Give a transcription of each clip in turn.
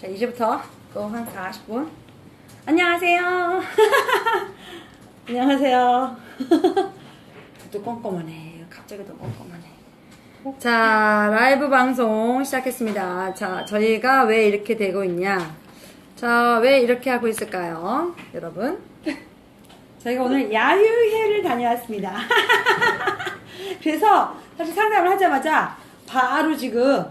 자, 이제부터 또 한 40분. 안녕하세요. 안녕하세요. 또 꼼꼼하네. 갑자기 또 꼼꼼하네. 자, 라이브 방송 시작했습니다. 자, 저희가 왜 이렇게 되고 있냐? 자, 왜 이렇게 하고 있을까요? 여러분. 저희가 오늘 야유회를 다녀왔습니다. 그래서 사실 상담을 하자마자 바로 지금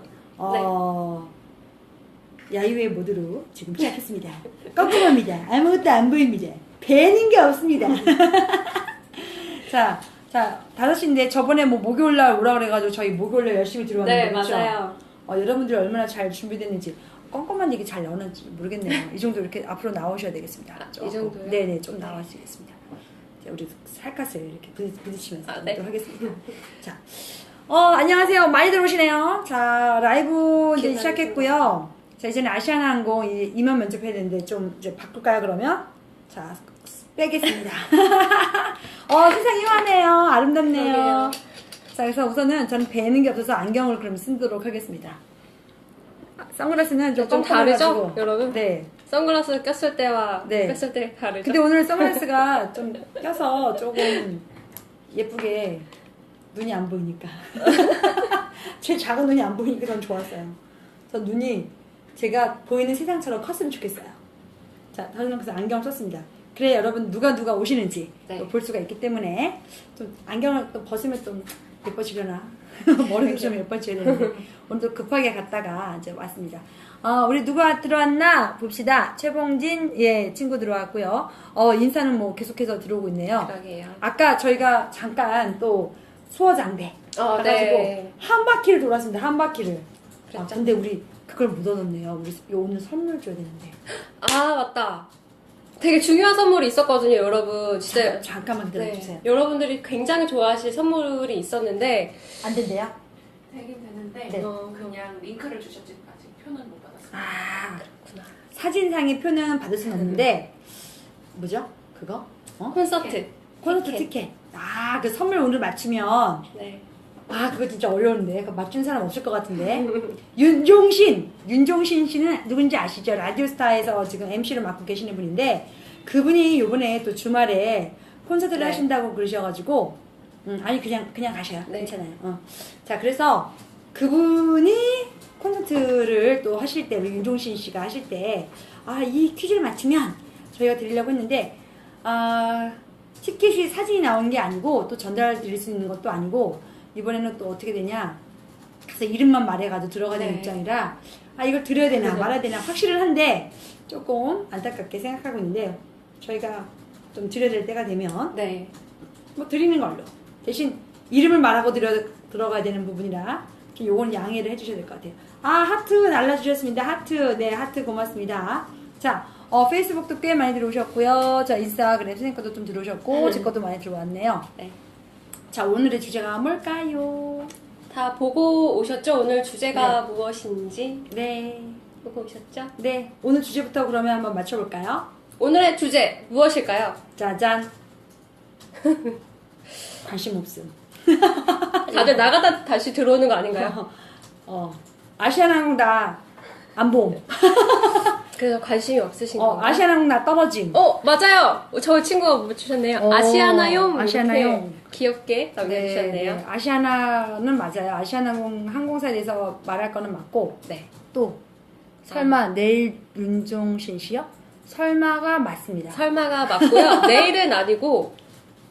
야유회 모드로 지금 시작했습니다. 꼼꼼합니다. 아무것도 안 보입니다. 배는 게 없습니다. 자, 5시인데 저번에 뭐 목요일날 오라 그래가지고 저희 목요일날 열심히 들어왔는데. 네, 그렇죠? 맞아요. 여러분들이 얼마나 잘 준비됐는지 꼼꼼한 얘기 잘 나오는지 모르겠네요. 이 정도 이렇게 앞으로 나오셔야 되겠습니다. 이 정도요? 네네, 좀 나와주시겠습니다. 자, 우리 살갗을 이렇게 부딪히면서 하도록 하겠습니다. 자, 안녕하세요. 많이 들어오시네요. 자, 라이브 이제 시작했고요. 자, 이제는 아시아나항공 임원 면접해야 되는데 좀 이제 바꿀까요, 그러면? 자, 빼겠습니다. 세상이 환해요. 아름답네요. 그러게요. 자, 그래서 우선은 저는 배는 게 없어서 안경을 그럼 쓰도록 하겠습니다. 선글라스는 좀 다르죠, 커가지고. 여러분? 네. 선글라스 꼈을 때와 네. 꼈을 때 다르죠? 근데 오늘 선글라스가 좀 껴서 조금 예쁘게 눈이 안 보이니까. 제 작은 눈이 안 보이니까 전 좋았어요. 저 눈이 제가 보이는 세상처럼 컸으면 좋겠어요. 자, 저는 그래서 안경을 썼습니다. 그래, 여러분 누가 오시는지 네. 또 볼 수가 있기 때문에 좀 안경을 또 벗으면 좀 예뻐지려나. 머리도 좀 예뻐져야 되는데 오늘도 급하게 갔다가 이제 왔습니다. 우리 누가 들어왔나 봅시다. 최봉진 친구 들어왔고요. 인사는 뭐 계속해서 들어오고 있네요. 그러게요. 아까 저희가 잠깐 또 수어장대 가가지고 네. 한 바퀴를 돌았습니다. 한 바퀴를. 그랬죠. 근데 우리 그걸 못 얻었네요. 우리 오늘 선물 줘야 되는데. 아, 맞다. 되게 중요한 선물이 있었거든요, 여러분. 진짜. 잠깐만 기다려주세요. 여러분들이 굉장히 좋아하실 선물이 있었는데. 안 된대요? 되긴 되는데 네. 그냥 링크를 주셨지 아직 표는 못 받았어요. 그렇구나. 사진상의 표는 받을 수는 없는데 뭐죠? 그거? 콘서트. 콘서트 티켓. 그 선물 오늘 맞추면 네. 그거 진짜 어려운데 그거 맞춘 사람 없을 것 같은데. 윤종신 씨는 누군지 아시죠? 라디오스타에서 지금 MC를 맡고 계시는 분인데 그분이 요번에 또 주말에 콘서트를 네. 하신다고 그러셔가지고 아니 그냥 가셔요. 네. 괜찮아요. 자, 그래서 그분이 콘서트를 또 하실 때 우리 윤종신 씨가 하실 때 이 퀴즈를 맞추면 저희가 드리려고 했는데 티켓이 사진이 나온 게 아니고 또 전달 드릴 수 있는 것도 아니고 이번에는 또 어떻게 되냐, 그래서 이름만 말해가지고 들어가는 네. 입장이라 이걸 드려야 되나 말아야 되나 확실은 한데 조금 안타깝게 생각하고 있는데 저희가 좀 드려야 될 때가 되면 네. 뭐 드리는 걸로, 대신 이름을 말하고 들어가야 되는 부분이라 좀 요건 양해를 해주셔야 될 것 같아요. 하트 날라주셨습니다. 하트. 네, 하트 고맙습니다. 자, 페이스북도 꽤 많이 들어오셨고요. 자, 인스타그램 선생님 것도 좀 들어오셨고 제 것도 많이 들어왔네요. 네. 자, 오늘의 주제가 뭘까요? 다 보고 오셨죠? 오늘 주제가 무엇인지 네. 보고 오셨죠? 네. 오늘 주제부터 그러면 한번 맞춰볼까요? 오늘의 주제 무엇일까요? 짜잔. 관심 없음. 다들 나가다 다시 들어오는 거 아닌가요? 아시아나항공 다 안봄. 그래서 관심이 없으신 건가요? 아시아나항공 다 떨어짐. 맞아요. 저 친구가 묻히셨네요. 아시아나용. 아시아나용. 이렇게 귀엽게 남겨주셨네요. 네. 아시아나는 맞아요. 아시아나항공 항공사에 대해서 말할 거는 맞고, 네. 또 설마 내일 윤종신 씨요? 설마가 맞습니다. 설마가 맞고요. 내일은 아니고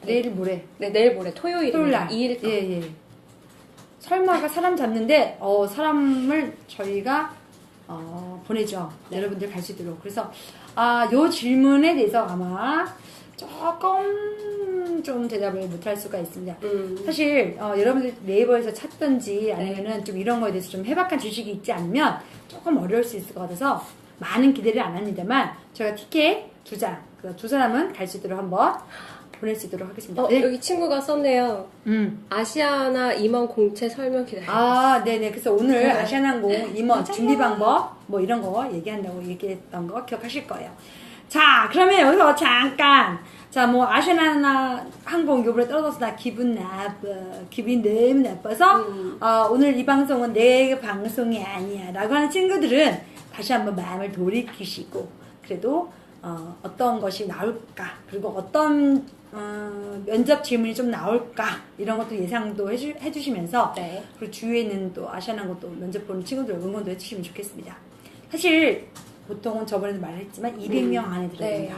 내일 모레. 네, 내일 모레 토요일입니다. 토요일날. 2일. 예. 설마가 사람 잡는데 사람을 저희가 보내죠. 네. 여러분들 갈 수 있도록. 그래서 요 질문에 대해서 아마 조금 좀 대답을 못할 수가 있습니다. 사실 여러분들 네이버에서 찾던지 아니면은 좀 이런 거에 대해서 좀 해박한 지식이 있지 않으면 조금 어려울 수 있을 것 같아서 많은 기대를 안 합니다만 저희가 티켓 2장, 두 사람은 갈 수 있도록 한번 보낼 수 있도록 하겠습니다. 네. 여기 친구가 썼네요. 아시아나 임원 공채 설명 기다립니다. 네네. 그래서 오늘 아시아나항공 임원 준비 방법 뭐 이런 거 얘기한다고 얘기했던 거 기억하실 거예요. 자, 그러면 여기서 잠깐 뭐 아시아나항공 요번에 떨어져서 나 기분이 너무 나빠서 오늘 이 방송은 내 방송이 아니야 라고 하는 친구들은 다시 한번 마음을 돌이키시고 그래도 어떤 것이 나올까 그리고 어떤 면접 질문이 좀 나올까 이런 것도 예상도 해주시면서 네. 그리고 주위에 있는 또 아시아나고 또 면접 보는 친구들 응원도 해주시면 좋겠습니다. 사실 보통은 저번에도 말했지만 200명 안에 들어야 된다.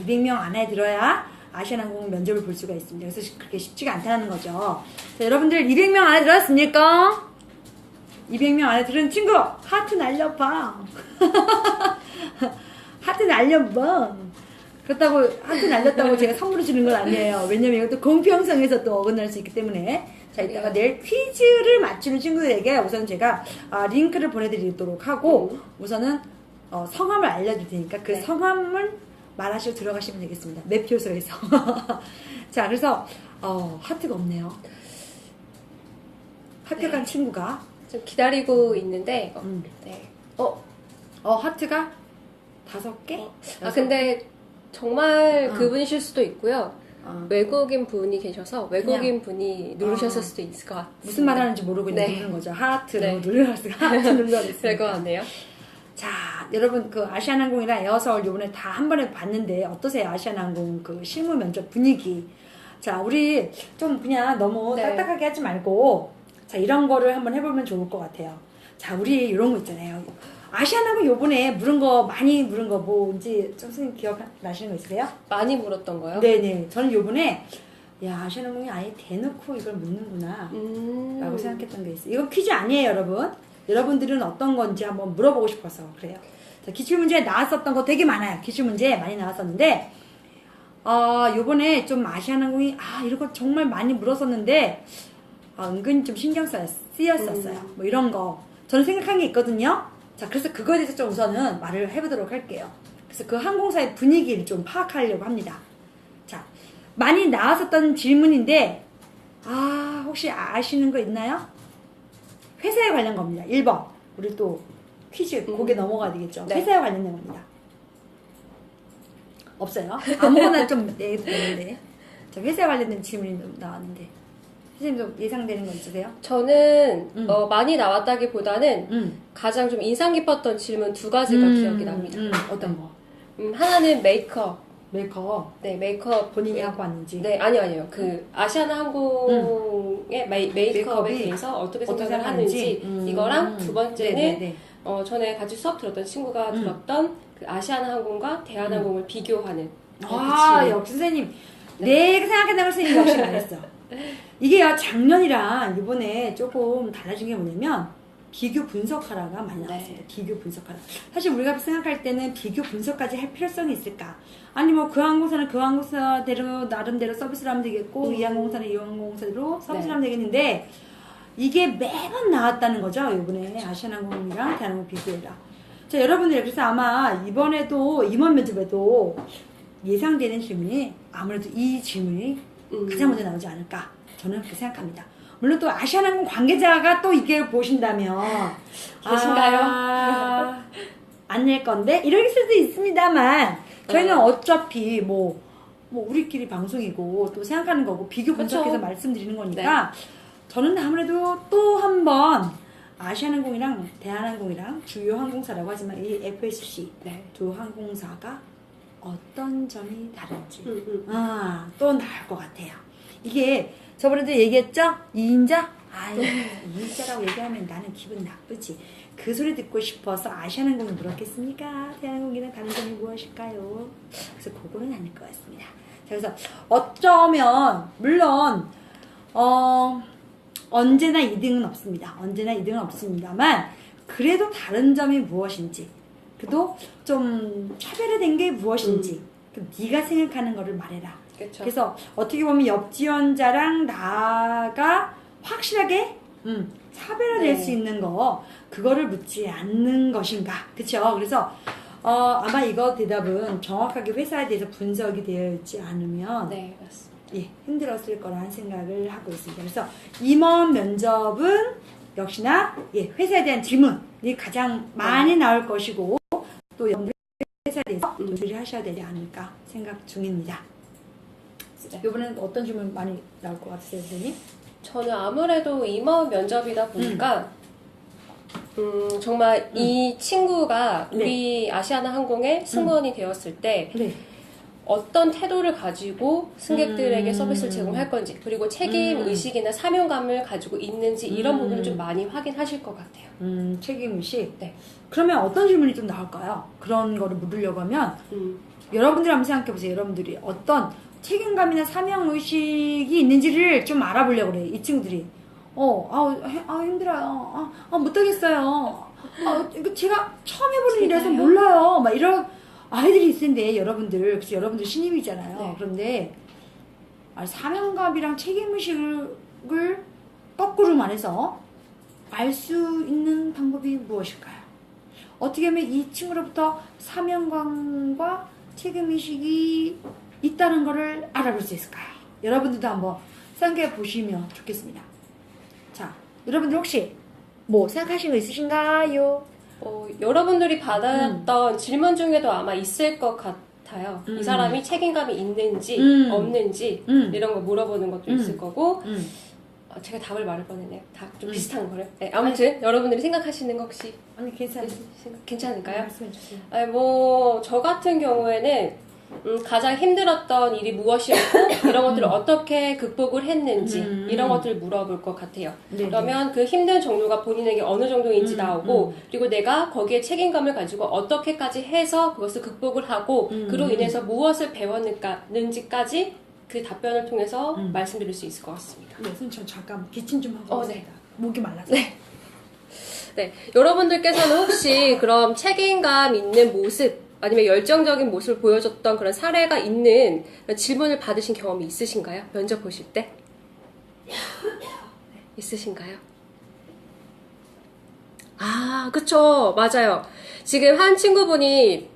200명 안에 들어야 아시아나항공 면접을 볼 수가 있습니다. 그래서 그렇게 쉽지가 않다는 거죠. 자, 여러분들 200명 안에 들었습니까? 200명 안에 들은 친구 하트 날려봐. 하트 날려봐. 그렇다고 하트 날렸다고 제가 선물을 주는 건 아니에요. 왜냐면 이것도 공평성에서 또 어긋날 수 있기 때문에. 자, 이따가 내일 퀴즈를 맞추는 친구들에게 우선 제가 링크를 보내드리도록 하고 우선은 성함을 알려줄 테니까 그 성함을 말하시고 들어가시면 되겠습니다. 매표소에서. 자, 그래서 하트가 없네요. 합격한 친구가 좀 기다리고 있는데 네. 하트가 5개? 근데 정말 그분이실 수도 있고요. 외국인 분이 계셔서 외국인 분이 누르셨을 수도 있을 것 같아요. 무슨 말 하는지 모르고 네. 누르는 거죠. 하트로 누르셨어요. 하트 눌러있어요. 될 것 같네요. 자, 여러분 그 아시아나항공이랑 에어서울 요번에 다 한 번에 봤는데 어떠세요? 아시아나항공 그 실무 면접 분위기. 자, 우리 좀 그냥 너무 딱딱하게 하지 말고 자, 이런 거를 한번 해보면 좋을 것 같아요. 자, 우리 이런 거 있잖아요. 아시아나항공 요번에 많이 물은 거 뭔지 좀 선생님 기억나시는 거 있으세요? 많이 물었던 거요? 네네. 저는 요번에 야, 아시아나항공이 아예 대놓고 이걸 묻는구나 라고 생각했던 게 있어요. 이건 퀴즈 아니에요, 여러분. 여러분들은 어떤 건지 한번 물어보고 싶어서 그래요. 자, 기출문제에 나왔었던 거 되게 많아요. 기출문제 많이 나왔었는데 요번에 좀 아시아나항공이 이런 거 정말 많이 물었었는데 은근히 좀 신경 쓰였었어요. 뭐 이런 거 저는 생각한 게 있거든요. 자, 그래서 그거에 대해서 좀 우선은 말을 해보도록 할게요. 그래서 그 항공사의 분위기를 좀 파악하려고 합니다. 자, 많이 나왔었던 질문인데 혹시 아시는 거 있나요? 회사에 관련 겁니다. 1번. 우리 또 퀴즈 거기에 넘어가야 되겠죠. 네. 회사에 관련된 겁니다. 없어요? 아무거나 좀 얘기 드렸는데. 자, 회사에 관련된 질문이 나왔는데. 선생님도 예상되는 거 있으세요? 저는 많이 나왔다기보다는 가장 좀 인상 깊었던 질문 2가지가 기억이 납니다. 어떤 거? 하나는 메이크업. 메이크업. 네, 메이크업. 본인이 하고 왔는지. 네, 아니요. 그 아시아나항공의 메이크업에 대해서 어떻게 생각을 하는지 이거랑 두 번째는 네네네. 전에 같이 수업 들었던 친구가 들었던 그 아시아나항공과 대한항공을 비교하는 그 질문. 역시 선생님. 내가 생각했던 걸 선생님 역시 잘했어. 이게요, 작년이랑 이번에 조금 달라진 게 뭐냐면 비교 분석하라가 많이 나왔습니다. 비교 분석하라. 사실 우리가 생각할 때는 비교 분석까지 할 필요성이 있을까? 아니 뭐 그 항공사는 그 항공사대로 나름대로 서비스를 하면 되겠고 이 항공사는 이 항공사대로 서비스를 하면 되겠는데 이게 매번 나왔다는 거죠. 이번에 아시아나항공이랑 대한항공 비교해라. 자, 여러분들 그래서 아마 이번에도 임원 면접에도 예상되는 질문이 아무래도 이 질문이 가장 먼저 나오지 않을까 저는 그렇게 생각합니다. 물론 또 아시아나항공 관계자가 또 이게 보신다면 계신가요? 안 낼 건데 이럴 수도 있습니다만 저희는 어차피 뭐 우리끼리 방송이고 또 생각하는 거고 비교 분석해서 그쵸? 말씀드리는 거니까 저는 아무래도 또 한 번 아시아나항공이랑 대한항공이랑 주요 항공사라고 하지만 이 FSC 두 항공사가 어떤 점이 다른지 또 나올 것 같아요. 이게 저번에도 얘기했죠? 2인자? 2인자라고 얘기하면 나는 기분 나쁘지. 그 소리 듣고 싶어서 아시아나항공이 물었겠습니까? 대한항공이랑 다른 점이 무엇일까요? 그래서 그거는 아닐 것 같습니다. 자, 그래서 어쩌면 물론 언제나 2등은 없습니다. 언제나 2등은 없습니다만 그래도 다른 점이 무엇인지 그래도 좀 차별화된 게 무엇인지 네가 생각하는 거를 말해라. 그쵸. 그래서 어떻게 보면 옆 지원자랑 나가 확실하게 차별화될 수 있는 거 그거를 묻지 않는 것인가. 그쵸? 그래서 아마 이거 대답은 정확하게 회사에 대해서 분석이 되어 있지 않으면 네, 맞습니다. 힘들었을 거라는 생각을 하고 있습니다. 그래서 임원 면접은 역시나 회사에 대한 질문이 가장 많이 나올 것이고 또 회사에 대해서 조율을 하셔야 되지 않을까 생각 중입니다. 이번에는 어떤 질문 많이 나올 것 같으세요, 선생님? 저는 아무래도 임원 면접이다 보니까 정말 이 친구가 네. 우리 아시아나 항공의 승무원이 되었을 때 네. 어떤 태도를 가지고 승객들에게 서비스를 제공할 건지, 그리고 책임 의식이나 사명감을 가지고 있는지 이런 부분을 좀 많이 확인하실 것 같아요. 책임의식? 네. 그러면 어떤 질문이 좀 나올까요? 그런 거를 물으려고 하면 여러분들이 한번 생각해보세요. 여러분들이 어떤 책임감이나 사명의식이 있는지를 좀 알아보려고 그래요. 이 친구들이. 힘들어요. 못하겠어요. 이거 제가 처음 해보는 일이라서 몰라요. 막 이런 아이들이 있을 텐데, 여러분들. 그래서 여러분들 신입이잖아요. 네. 그런데, 사명감이랑 책임의식을 거꾸로 말해서 알 수 있는 방법이 무엇일까요? 어떻게 하면 이 친구로부터 사명감과 책임의식이 있다는 것을 알아볼 수 있을까요? 여러분들도 한번 생각해 보시면 좋겠습니다. 자, 여러분들 혹시 뭐 생각하신 거 있으신가요? 여러분들이 받았던 질문 중에도 아마 있을 것 같아요. 이 사람이 책임감이 있는지 없는지 이런 거 물어보는 것도 있을 거고, 제가 답을 말할 뻔했네요. 다 좀 비슷한 거를. 네, 아무튼 여러분들이 생각하시는 거 혹시 아니, 괜찮을까요? 말씀해 주세요. 저 같은 경우에는 가장 힘들었던 일이 무엇이었고 이런 것들을 어떻게 극복을 했는지 이런 것들을 물어볼 것 같아요. 네네. 그러면 그 힘든 정도가 본인에게 어느 정도인지 나오고, 그리고 내가 거기에 책임감을 가지고 어떻게까지 해서 그것을 극복을 하고 그로 인해서 무엇을 배웠는지까지 그 답변을 통해서 말씀드릴 수 있을 것 같습니다. 네, 선생님 저 잠깐 기침 좀 하고 네. 있습니다. 목이 말라서. 네, 여러분들께서는 혹시 그럼 책임감 있는 모습 아니면 열정적인 모습을 보여줬던 그런 사례가 있는 질문을 받으신 경험이 있으신가요? 면접 보실 때? 네, 있으신가요? 그쵸. 맞아요. 지금 한 친구분이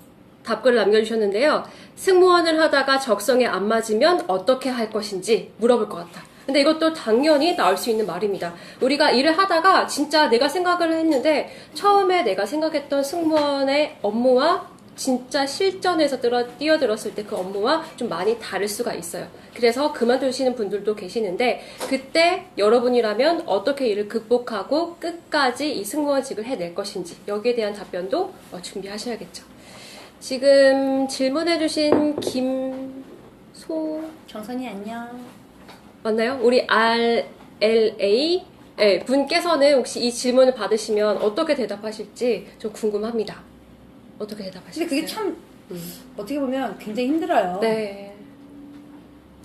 답글을 남겨주셨는데요. 승무원을 하다가 적성에 안 맞으면 어떻게 할 것인지 물어볼 것 같아. 근데 이것도 당연히 나올 수 있는 말입니다. 우리가 일을 하다가 진짜 내가 생각을 했는데 처음에 내가 생각했던 승무원의 업무와 진짜 실전에서 뛰어들었을 때 그 업무와 좀 많이 다를 수가 있어요. 그래서 그만두시는 분들도 계시는데, 그때 여러분이라면 어떻게 이를 극복하고 끝까지 이 승무원직을 해낼 것인지 여기에 대한 답변도 준비하셔야겠죠. 지금 질문해주신 정선이 안녕. 맞나요? 우리 RLA 분께서는 혹시 이 질문을 받으시면 어떻게 대답하실지 좀 궁금합니다. 어떻게 대답하실까요? 근데 그게 참 어떻게 보면 굉장히 힘들어요. 네.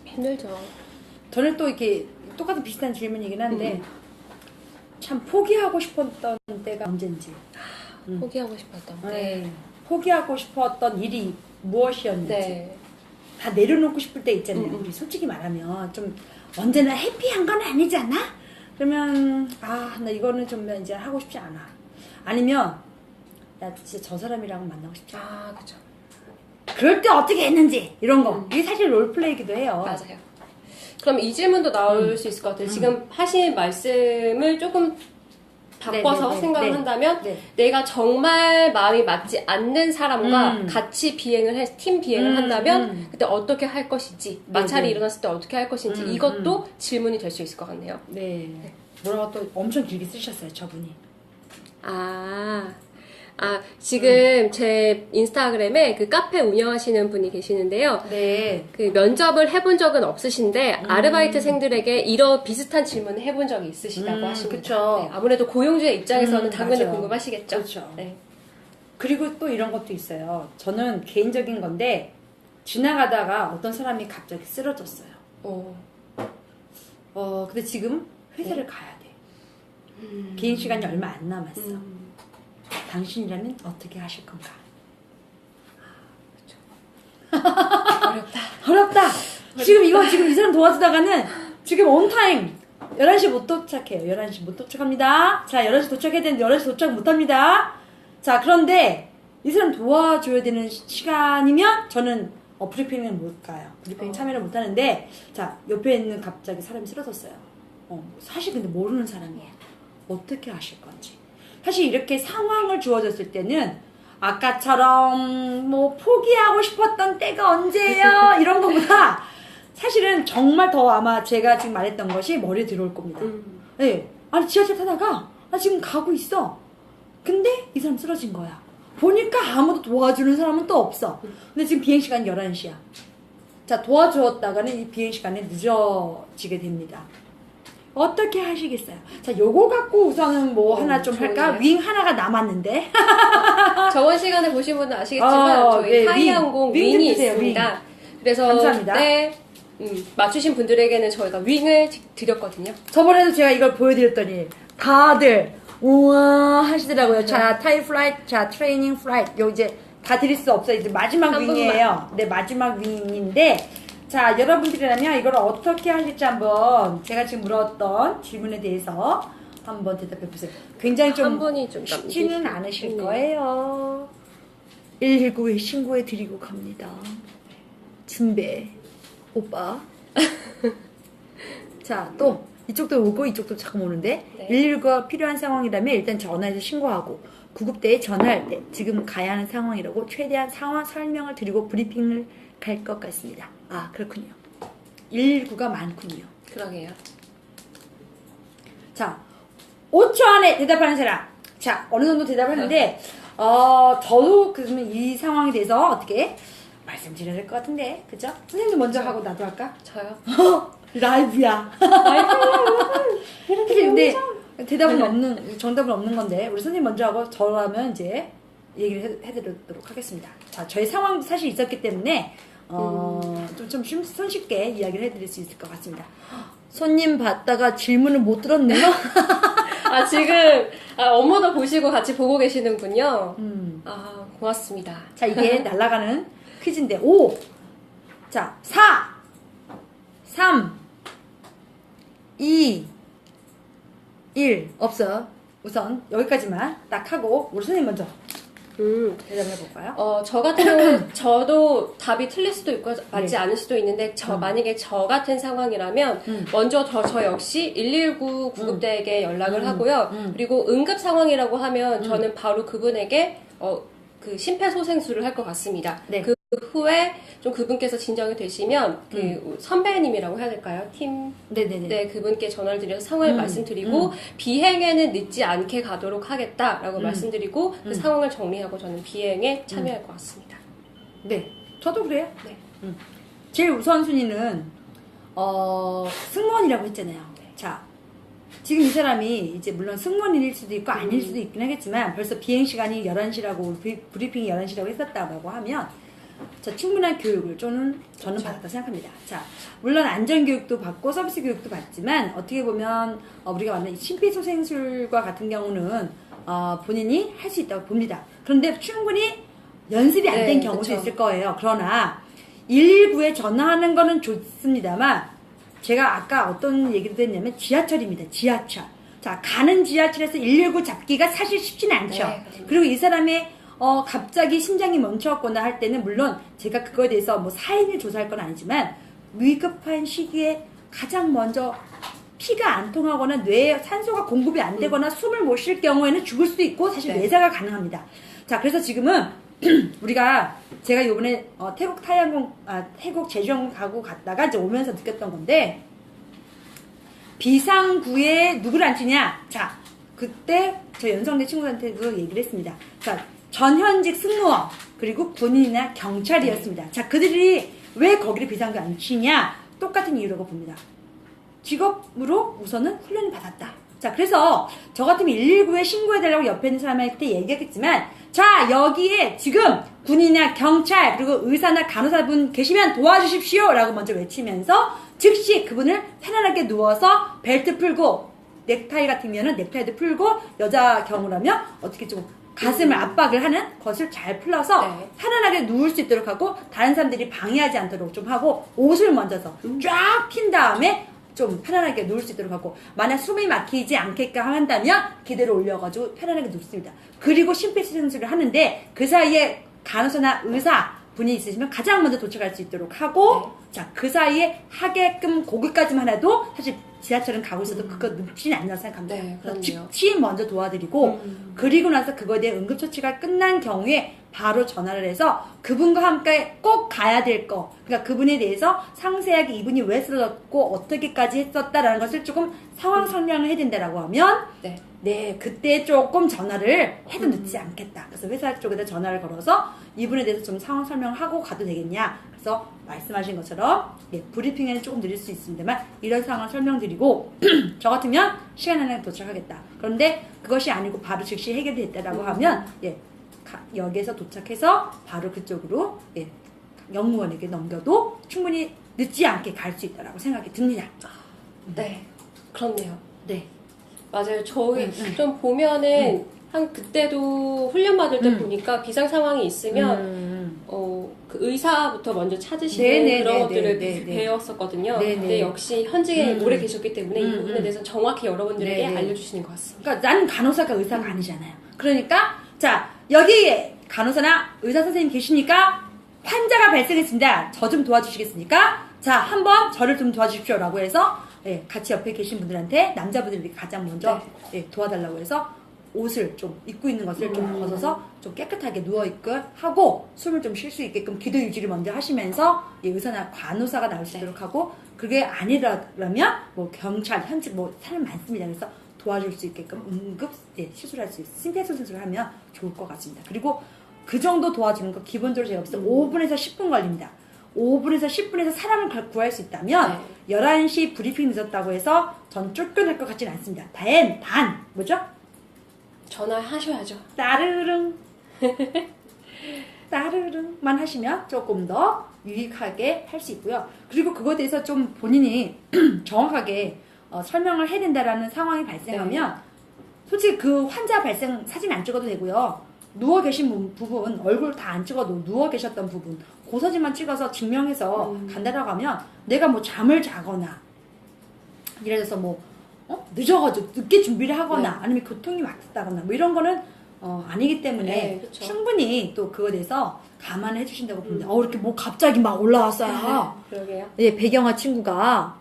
힘들죠. 저는 또 이렇게 똑같은 비슷한 질문이긴 한데 참 포기하고 싶었던 때가 언젠지. 포기하고 싶었던 때. 네. 포기하고 싶었던 일이 무엇이었는지. 네. 다 내려놓고 싶을 때 있잖아요. 우리 솔직히 말하면 좀 언제나 해피한 건 아니지 않아? 그러면 나 이거는 좀 이제 하고 싶지 않아. 아니면 나 진짜 저 사람이랑 만나고 싶지 않아. 그쵸. 그럴 때 어떻게 했는지 이런 거. 이게 사실 롤플레이기도 해요. 맞아요. 그럼 이 질문도 나올 수 있을 것 같아요. 지금 하신 말씀을 조금 바꿔서 네네네. 생각을 네. 한다면 네. 내가 정말 마음이 맞지 않는 사람과 같이 팀 비행을 한다면 그때 어떻게 할 것인지, 마찰이 일어났을 때 어떻게 할 것인지 이것도 질문이 될 수 있을 것 같네요. 네. 뭐라고 또 엄청 길게 쓰셨어요, 저분이. 지금 제 인스타그램에 그 카페 운영하시는 분이 계시는데요. 네. 그 면접을 해본 적은 없으신데 아르바이트생들에게 이런 비슷한 질문을 해본 적이 있으시다고 하십니다. 그쵸. 네, 아무래도 고용주의 입장에서는 당연히 맞아요. 궁금하시겠죠. 그렇죠. 네. 그리고 또 이런 것도 있어요. 저는 개인적인 건데 지나가다가 어떤 사람이 갑자기 쓰러졌어요. 근데 지금 회사를 가야 돼. 개인 시간이 얼마 안 남았어. 당신이라면 어떻게 하실 건가? 어렵다. 지금 이 사람 도와주다가는 지금 온타임 11시 못 도착해요. 11시 못 도착합니다. 자, 11시 도착해야 되는데 11시 도착 못 합니다. 자, 그런데 이 사람 도와줘야 되는 시간이면 저는 브리핑을 못 가요. 브리핑 참여를 못 하는데, 자, 옆에 있는 갑자기 사람이 쓰러졌어요. 사실 근데 모르는 사람이에요. 어떻게 하실 건지. 사실 이렇게 상황을 주어졌을 때는 아까처럼 뭐 포기하고 싶었던 때가 언제예요? 이런 것보다 사실은 정말 더 아마 제가 지금 말했던 것이 머리에 들어올 겁니다. 네. 아니 지하철 타다가 나 지금 가고 있어. 근데 이 사람 쓰러진 거야. 보니까 아무도 도와주는 사람은 또 없어. 근데 지금 비행시간 11시야. 자, 도와주었다가는 이 비행시간이 늦어지게 됩니다. 어떻게 하시겠어요? 자, 요거 갖고 우선은 뭐 하나 좀 할까? 좋네요. 윙 하나가 남았는데. 저번 시간에 보신 분은 아시겠지만 저희 네, 타이항공 윙 윙이 드세요, 있습니다. 그래서 감사합니다. 그때 맞추신 분들에게는 저희가 윙을 드렸거든요. 저번에도 제가 이걸 보여드렸더니 다들 우와 하시더라고요. 자, 타이 플라이트, 자, 트레이닝 플라이트. 요 이제 다 드릴 수 없어요. 이제 마지막 한 윙이에요. 네, 마지막 윙인데, 자, 여러분들이라면 이걸 어떻게 하실지 한번 제가 지금 물었던 질문에 대해서 한번 대답해 보세요. 굉장히 한 좀 분이 좀 쉽지는 남기시군요. 않으실 거예요. 119에 신고해 드리고 갑니다. 진배 오빠. 자, 또 이쪽도 오고 이쪽도 자꾸 오는데, 네. 119가 필요한 상황이라면 일단 전화해서 신고하고, 구급대에 전화할 때 지금 가야 하는 상황이라고 최대한 상황 설명을 드리고 브리핑을 갈 것 같습니다. 아, 그렇군요. 119가 많군요. 그러게요. 자, 5초 안에 대답하는 사람. 자, 어느 정도 대답하는데, 저도 그러면 이 상황에 대해서 어떻게 말씀드려야 될 것 같은데, 그죠? 선생님도 먼저 하고 나도 할까? 저요? 라이브야. 근데 대답은 없는, 정답은 없는 건데, 우리 선생님 먼저 하고 저라면 이제 얘기를 해드리도록 하겠습니다. 자, 저희 상황도 사실 있었기 때문에, 좀 손쉽게 이야기를 해드릴 수 있을 것 같습니다. 손님 봤다가 질문을 못 들었네요. 아, 지금 업무도 보시고 같이 보고 계시는군요. 아, 고맙습니다. 자, 이게 날아가는 퀴즈인데, 5, 자, 4, 3, 2, 1. 없어. 우선 여기까지만 딱 하고, 우리 선생님 먼저 대답해 볼까요? 저 같은 경우는 저도 답이 틀릴 수도 있고 맞지 네. 않을 수도 있는데 만약에 저 같은 상황이라면 먼저 저 역시 119 구급대에게 연락을 하고요. 그리고 응급 상황이라고 하면 저는 바로 그분에게 그 심폐소생술을 할 것 같습니다. 네. 그 후에 좀 그분께서 진정이 되시면 그 선배님이라고 해야 될까요? 팀 네네네. 네, 그분께 전화를 드려서 상황을 말씀드리고 비행에는 늦지 않게 가도록 하겠다라고 말씀드리고 그 상황을 정리하고 저는 비행에 참여할 것 같습니다. 네. 저도 그래요. 네. 제일 우선순위는, 승무원이라고 했잖아요. 자, 지금 이 사람이 이제 물론 승무원일 수도 있고 아닐 수도 있긴 하겠지만 벌써 비행시간이 11시라고, 브리핑이 11시라고 했었다고 하면, 자, 충분한 교육을 저는 받았다 생각합니다. 자, 물론 안전교육도 받고 서비스 교육도 받지만 어떻게 보면 우리가 만난 심폐소생술과 같은 경우는 본인이 할 수 있다고 봅니다. 그런데 충분히 연습이 안 된 네, 경우도 그쵸. 있을 거예요. 그러나 119에 전화하는 거는 좋습니다만 제가 아까 어떤 얘기를 했냐면 지하철입니다. 지하철. 자, 가는 지하철에서 119 잡기가 사실 쉽지는 않죠. 네, 그렇습니다. 그리고 이 사람의 갑자기 심장이 멈췄거나 할 때는 물론 제가 그거에 대해서 뭐 사인을 조사할 건 아니지만 위급한 시기에 가장 먼저 피가 안 통하거나 뇌에 산소가 공급이 안 되거나 숨을 못 쉴 경우에는 죽을 수도 있고 사실 네. 뇌사가 가능합니다. 자, 그래서 지금은 제가 요번에 태국 타이항공, 태국 제주항공 가고 갔다가 이제 오면서 느꼈던 건데 비상구에 누구를 앉히냐? 자, 그때 저 연성대 친구한테도 얘기를 했습니다. 자, 전현직 승무원 그리고 군인이나 경찰이었습니다. 자, 그들이 왜 거기를 비상구에 앉히냐? 똑같은 이유라고 봅니다. 직업으로 우선은 훈련을 받았다. 자, 그래서 저 같으면 119에 신고해달라고 옆에 있는 사람한테 얘기했겠지만, 자, 여기에 지금 군인이나 경찰 그리고 의사나 간호사분 계시면 도와주십시오 라고 먼저 외치면서 즉시 그분을 편안하게 누워서 벨트 풀고, 넥타이 같으면 넥타이도 풀고, 여자 경우라면 어떻게 좀 가슴을 압박을 하는 것을 잘 풀어서 네. 편안하게 누울 수 있도록 하고 다른 사람들이 방해하지 않도록 좀 하고 옷을 먼저서 쫙 핀 다음에 좀 편안하게 누울 수 있도록 하고 만약 숨이 막히지 않게끔 한다면 기대로 올려가지고 편안하게 눕습니다. 그리고 심폐소생술을 하는데 그 사이에 간호사나 의사 분이 있으시면 가장 먼저 도착할 수 있도록 하고 자, 그 사이에 하게끔 거기까지만 해도 사실 지하철은 가고 있어도 그거 눕지는 않는다고 생각합니다. 네, 그래서 그럼요. 즉시 먼저 도와드리고 그리고 나서 그거에 대한 응급처치가 끝난 경우에 바로 전화를 해서 그분과 함께 꼭 가야 될 거, 그러니까 그분에 대해서 상세하게 이분이 왜 쓰러졌고 어떻게까지 했었다라는 것을 조금 상황 설명을 해야 된다라고 하면 네. 네, 그때 조금 전화를 해도 늦지 않겠다. 그래서 회사 쪽에다 전화를 걸어서 이분에 대해서 좀 상황 설명하고 가도 되겠냐. 그래서 말씀하신 것처럼 예, 브리핑에는 조금 느릴 수 있습니다만 이런 상황을 설명드리고 저 같으면 시간 안에 도착하겠다. 그런데 그것이 아니고 바로 즉시 해결이 됐다라고 하면 예, 역에서 도착해서 바로 그쪽으로 예, 영무원에게 넘겨도 충분히 늦지 않게 갈 수 있다라고 생각이 듭니다. 네, 그렇네요. 네. 맞아요. 저희 좀 보면은 한 그때도 훈련 받을 때 보니까 비상 상황이 있으면 그 의사부터 먼저 찾으시는 네네, 그런 네네, 것들을 네네. 배웠었거든요. 네네. 근데 역시 현직에 오래 계셨기 때문에 이 부분에 대해서 정확히 여러분들에게 네네. 알려주시는 것 같습니다. 그러니까 나는 간호사가 의사가 아니잖아요. 그러니까 자 여기 간호사나 의사 선생님 계시니까 환자가 발생했습니다. 저 좀 도와주시겠습니까? 자 한번 저를 좀 도와주십시오라고 해서 예, 같이 옆에 계신 분들한테 남자분들이 가장 먼저 예, 도와달라고 해서 옷을 좀 입고 있는 것을 좀 벗어서 좀 깨끗하게 누워있고 하고 숨을 좀 쉴 수 있게끔 기도 유지를 먼저 하시면서 예, 의사나 간호사가 나올 수 있도록 하고 그게 아니라면 뭐 경찰 현직 뭐 사람 많습니다. 그래서 도와줄 수 있게끔 응급 예, 시술할 수 있어요. 심폐소생술을 하면 좋을 것 같습니다. 그리고 그 정도 도와주는 거 기본적으로 제가 봤을 때 5분에서 10분 걸립니다. 5분에서 10분에서 사람을 구할 수 있다면 11시 브리핑 늦었다고 해서 전 쫓겨날 것 같지는 않습니다. 단 뭐죠? 전화하셔야죠. 따르릉 따르릉만 하시면 조금 더 유익하게 할 수 있고요. 그리고 그거에 대해서 좀 본인이 정확하게 설명을 해야 된다라는 상황이 발생하면 솔직히 그 환자 발생 사진 안 찍어도 되고요. 누워 계신 부분 얼굴 다 안 찍어도 누워 계셨던 부분 그 사진만 찍어서 증명해서 간다라고 하면 내가 뭐 잠을 자거나 예를 들어서 뭐 늦어가지고 늦게 준비를 하거나 아니면 교통이 막혔다거나 뭐 이런 거는 아니기 때문에 충분히 또 그거에 대해서 감안해 주신다고 봅니다. 이렇게 뭐 갑자기 막 올라왔어요. 그러게요. 예, 배경아 친구가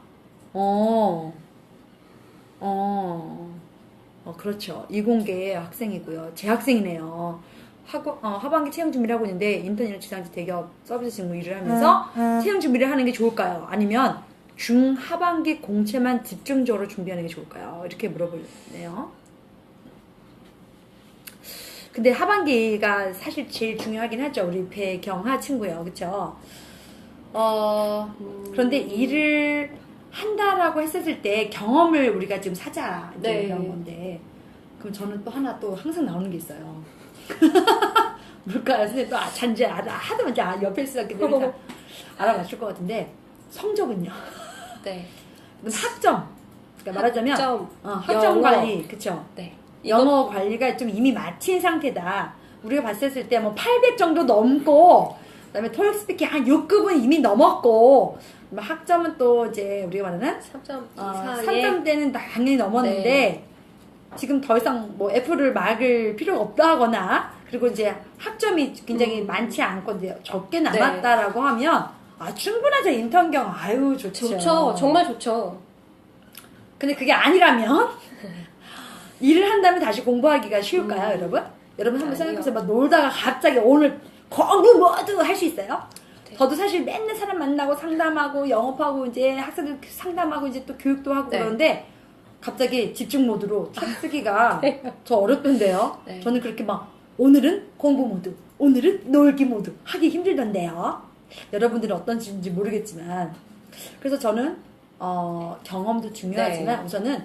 그렇죠. 이공계 학생이고요. 재학생이네요. 하반기 채용 준비를 하고 있는데 인턴이나 지상직 대기업 서비스 직무 일을 하면서 채용 준비를 하는 게 좋을까요? 아니면 중하반기 공채만 집중적으로 준비하는 게 좋을까요? 이렇게 물어보네요. 근데 하반기가 사실 제일 중요하긴 하죠. 우리 배경하 친구요. 그쵸? 그런데 일을 한다라고 했었을 때 경험을 우리가 지금 사자. 이런 건데. 그럼 저는 또 하나 또 항상 나오는 게 있어요. 뭘까요? 선생님 또 잔재 하도 이제 옆에 있었기 때문에 알아맞힐 것 같은데 성적은요? 네. 학점. 그러니까 말하자면 학점 영어. 관리. 그쵸? 네. 영어 관리가 좀 이미 마친 상태다. 우리가 봤을 때 뭐 800 정도 넘고 그다음에 토익 스피킹 한 6급은 이미 넘었고 학점은 또 이제 우리가 말하는 3점 3점대는 당연히 넘었는데 지금 더 이상 뭐 F를 막을 필요가 없다 하거나 그리고 이제 학점이 굉장히 많지 않고 이제 적게 남았다라고 하면 충분하죠. 인턴 경험. 아유 좋죠. 좋죠. 정말 좋죠. 근데 그게 아니라면 일을 한다면 다시 공부하기가 쉬울까요, 여러분? 여러분 한번 생각해보세요. 막 놀다가 갑자기 오늘 공부 모두 할 수 있어요? 저도 사실 맨날 사람 만나고 상담하고 영업하고 이제 학생들 상담하고 이제 또 교육도 하고 그러는데 갑자기 집중 모드로 책 쓰기가 저 어렵던데요. 저는 그렇게 막 오늘은 공부 모드, 오늘은 놀기 모드 하기 힘들던데요. 여러분들은 어떤지 모르겠지만 그래서 저는 경험도 중요하지만 우선은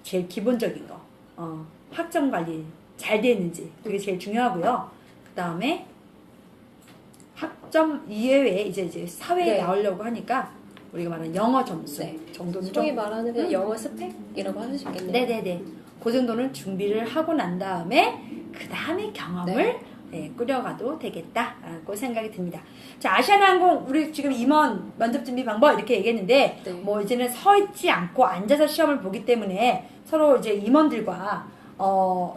제일 기본적인 거 학점 관리 잘 되는지 그게 제일 중요하고요. 그 다음에 학점 이외에 이제 사회에 나오려고 하니까 우리가 말하는 영어 점수 정도는 소위 말하는 그냥 영어 스펙이라고 할 수 있겠네요. 네네네. 그 정도는 준비를 하고 난 다음에 그 다음에 경험을 꾸려가도 되겠다라고 생각이 듭니다. 자, 아시아나항공 우리 지금 임원 면접 준비 방법 이렇게 얘기했는데 뭐 이제는 서 있지 않고 앉아서 시험을 보기 때문에 서로 이제 임원들과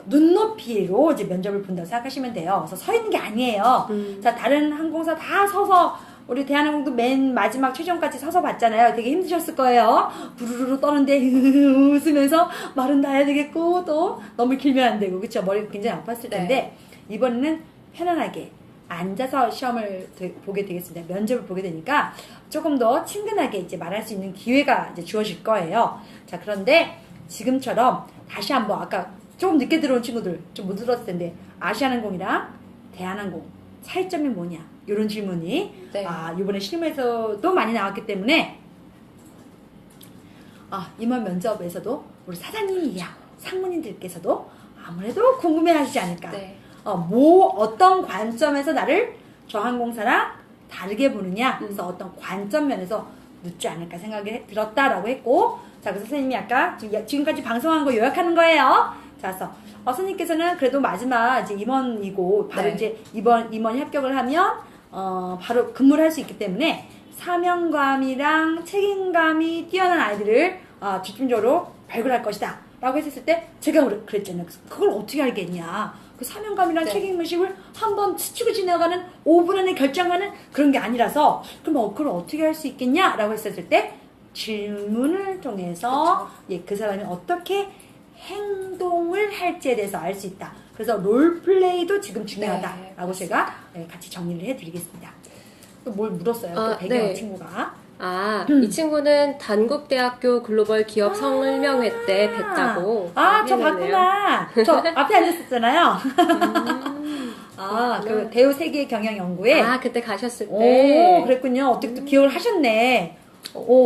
눈높이로 이제 면접을 본다고 생각하시면 돼요. 그래서 서 있는 게 아니에요. 자, 다른 항공사 다 서서 우리 대한항공도 맨 마지막 최종까지 서서 봤잖아요. 되게 힘드셨을 거예요. 부르르르 떠는데 웃으면서 말은 다 해야 되겠고 또 너무 길면 안 되고 그쵸? 머리가 굉장히 아팠을 텐데 이번에는 편안하게 앉아서 시험을 보게 되겠습니다. 면접을 보게 되니까 조금 더 친근하게 이제 말할 수 있는 기회가 이제 주어질 거예요. 자, 그런데 지금처럼 다시 한번 아까 조금 늦게 들어온 친구들 좀 못 들었을 텐데 아시아나항공이랑 대한항공 차이점이 뭐냐 이런 질문이 네. 이번에 실무에서도 많이 나왔기 때문에 임원 면접에서도 우리 사장님이야 상무님들께서도 아무래도 궁금해하시지 않을까. 네. 어떤 관점에서 나를 저 항공사랑 다르게 보느냐. 그래서 어떤 관점 면에서 묻지 않을까 생각이 들었다라고 했고, 자, 그래서 선생님이 아까 지금까지 방송한 거 요약하는 거예요. 자, 그래서 선생님께서는 그래도 마지막 이제 임원이고 바로 네. 이제 임원이 합격을 하면 바로 근무를 할 수 있기 때문에 사명감이랑 책임감이 뛰어난 아이들을 집중적으로 발굴할 것이다 라고 했을 때 제가 그랬잖아요. 그걸 어떻게 알겠냐. 그 사명감이랑 네. 책임의식을 한번 스치고 지나가는 5분 안에 결정하는 그런 게 아니라서 그럼 그걸 어떻게 할 수 있겠냐 라고 했을 때 질문을 통해서 그 사람이 어떻게 행동을 할지에 대해서 알 수 있다. 그래서 롤플레이도 지금 중요하다라고 제가 같이 정리를 해드리겠습니다. 또 뭘 물었어요? 또 배경 네. 친구가. 이 친구는 단국대학교 글로벌 기업 설명회 때 뵀다고. 저 봤구나. 저 앞에 앉았었잖아요. 그 대우 세계 경영 연구회. 그때 가셨을 때. 그랬군요. 어떻게 또 기억을 하셨네.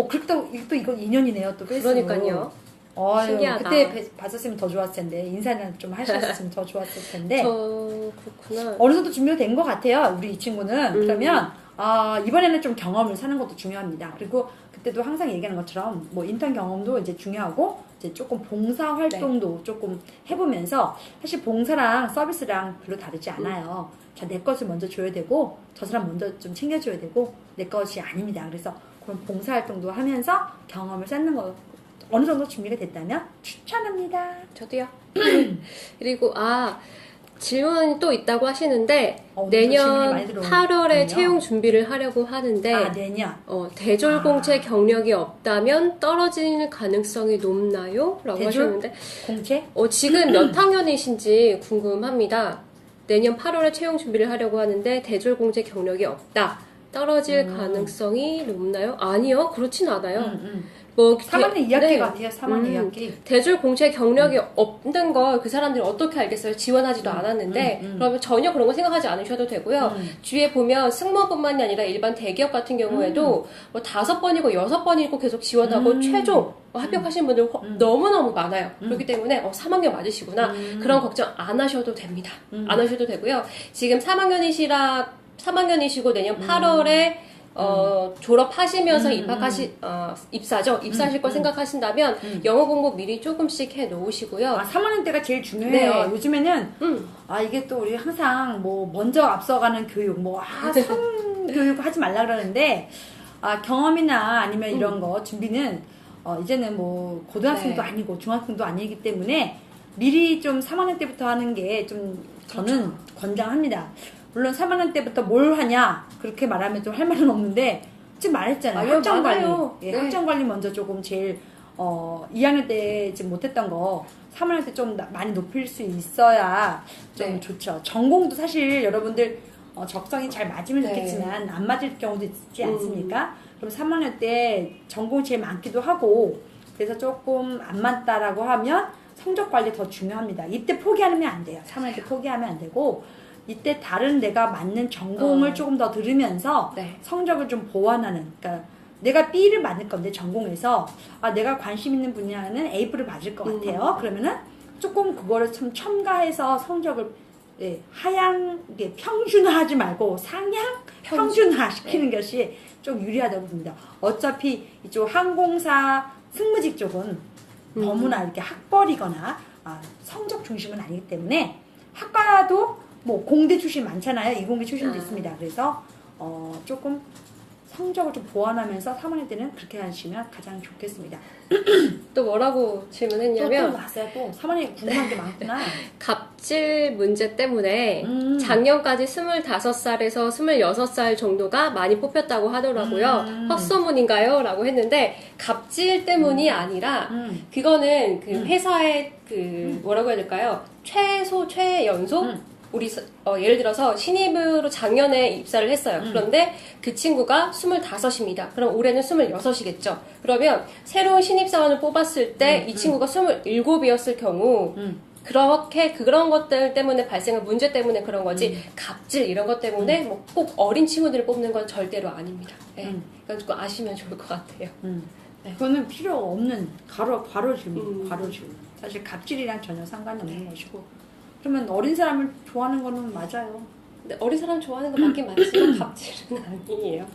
그렇다고 또 이거 인연이네요. 또 그러니까요. 신기하다. 그때 봤었으면 더 좋았을 텐데 인사는 좀 하셨으면 더 좋았을 텐데. 그렇구나. 어느 정도 준비가 된 것 같아요. 우리 이 친구는. 그러면 이번에는 좀 경험을 사는 것도 중요합니다. 그리고 그때도 항상 얘기하는 것처럼 뭐 인턴 경험도 이제 중요하고 이제 조금 봉사 활동도 조금 해보면서 사실 봉사랑 서비스랑 별로 다르지 않아요. 자, 내 것을 먼저 줘야 되고 저 사람 먼저 좀 챙겨줘야 되고 내 것이 아닙니다. 그래서 그런 봉사 활동도 하면서 경험을 쌓는 거 어느 정도 준비가 됐다면 추천합니다. 저도요. 그리고 질문이 또 있다고 하시는데 질문이 내년 많이 들어오는군요. 8월에 채용 준비를 하려고 하는데 내년. 대졸공채 경력이 없다면 떨어질 가능성이 높나요? 라고 대졸? 하셨는데 공채? 지금 몇 학년이신지 궁금합니다. 내년 8월에 채용 준비를 하려고 하는데 대졸공채 경력이 없다. 떨어질 가능성이 높나요? 아니요. 그렇진 않아요. 3학년 2학기 네. 같아요. 3학년 2학기. 대졸 공채 경력이 없는 걸 그 사람들이 어떻게 알겠어요? 지원하지도 않았는데 그러면 전혀 그런 거 생각하지 않으셔도 되고요. 주위에 보면 승무원뿐만이 아니라 일반 대기업 같은 경우에도 뭐 5번이고 6번이고 계속 지원하고 최종 합격하신 분들 너무너무 많아요. 그렇기 때문에 3학년 맞으시구나. 그런 걱정 안 하셔도 됩니다. 안 하셔도 되고요. 지금 3학년이시고 내년 8월에 졸업하시면서 입사하실 거 생각하신다면 영어 공부 미리 조금씩 해 놓으시고요. 3학년 때가 제일 중요해요. 네. 요즘에는 이게 또 우리 항상 뭐 먼저 앞서가는 교육, 성교육 하지 말라 그러는데 경험이나 아니면 이런 거 준비는 이제는 뭐 고등학생도 아니고 중학생도 아니기 때문에 미리 좀 3학년 때부터 하는 게 좀 저는 권장합니다. 물론 3학년 때부터 뭘 하냐 그렇게 말하면 좀 할 말은 없는데 지금 말했잖아요. 학점관리. 학점관리 먼저 조금 제일 2학년 때 지금 못했던 거 3학년 때 좀 많이 높일 수 있어야 좀 좋죠. 전공도 사실 여러분들 적성이 잘 맞으면 좋겠지만 안 맞을 경우도 있지 않습니까? 그럼 3학년 때 전공이 제일 많기도 하고 그래서 조금 안 맞다라고 하면 성적 관리 더 중요합니다. 이때 포기하면 안 돼요. 3학년 때 포기하면 안 되고 이때 다른 내가 맞는 전공을 조금 더 들으면서 성적을 좀 보완하는, 그러니까 내가 B를 맞을 건데 전공에서 내가 관심 있는 분야는 A를 맞을 것 같아요. 그러면은 조금 그거를 좀 첨가해서 성적을 평준화하지 말고 상향 평준화 시키는 것이 좀 유리하다고 봅니다. 어차피 이쪽 항공사 승무직 쪽은 너무나 이렇게 학벌이거나 성적 중심은 아니기 때문에 학과도 뭐 공대 출신 많잖아요. 이공계 출신도 있습니다. 그래서 조금 성적을 좀 보완하면서 3학년 때는 그렇게 하시면 가장 좋겠습니다. 또 뭐라고 질문했냐면 또 왔어요. 또 3학년에 궁금한 게 많구나. 갑질 문제 때문에 작년까지 25살에서 26살 정도가 많이 뽑혔다고 하더라고요. 헛소문인가요? 라고 했는데 갑질 때문이 아니라 그거는 그 회사의 그 뭐라고 해야 될까요? 최연소 예를 들어서 신입으로 작년에 입사를 했어요. 그런데 그 친구가 25입니다. 그럼 올해는 26이겠죠. 그러면 새로운 신입사원을 뽑았을 때 이 친구가 27이었을 경우 그렇게 그런 것들 때문에 발생한 문제 때문에 그런 거지 갑질 이런 것 때문에 뭐 꼭 어린 친구들을 뽑는 건 절대로 아닙니다. 네. 그러니까 그거 아시면 좋을 것 같아요. 네. 그거는 필요 없는 과로 질문. 사실 갑질이랑 전혀 상관이 없는 것이고. 그러면 어린 사람을 좋아하는 거는 맞아요. 근데 어린 사람 좋아하는 거 맞긴 맞지만 갑질은 아니에요.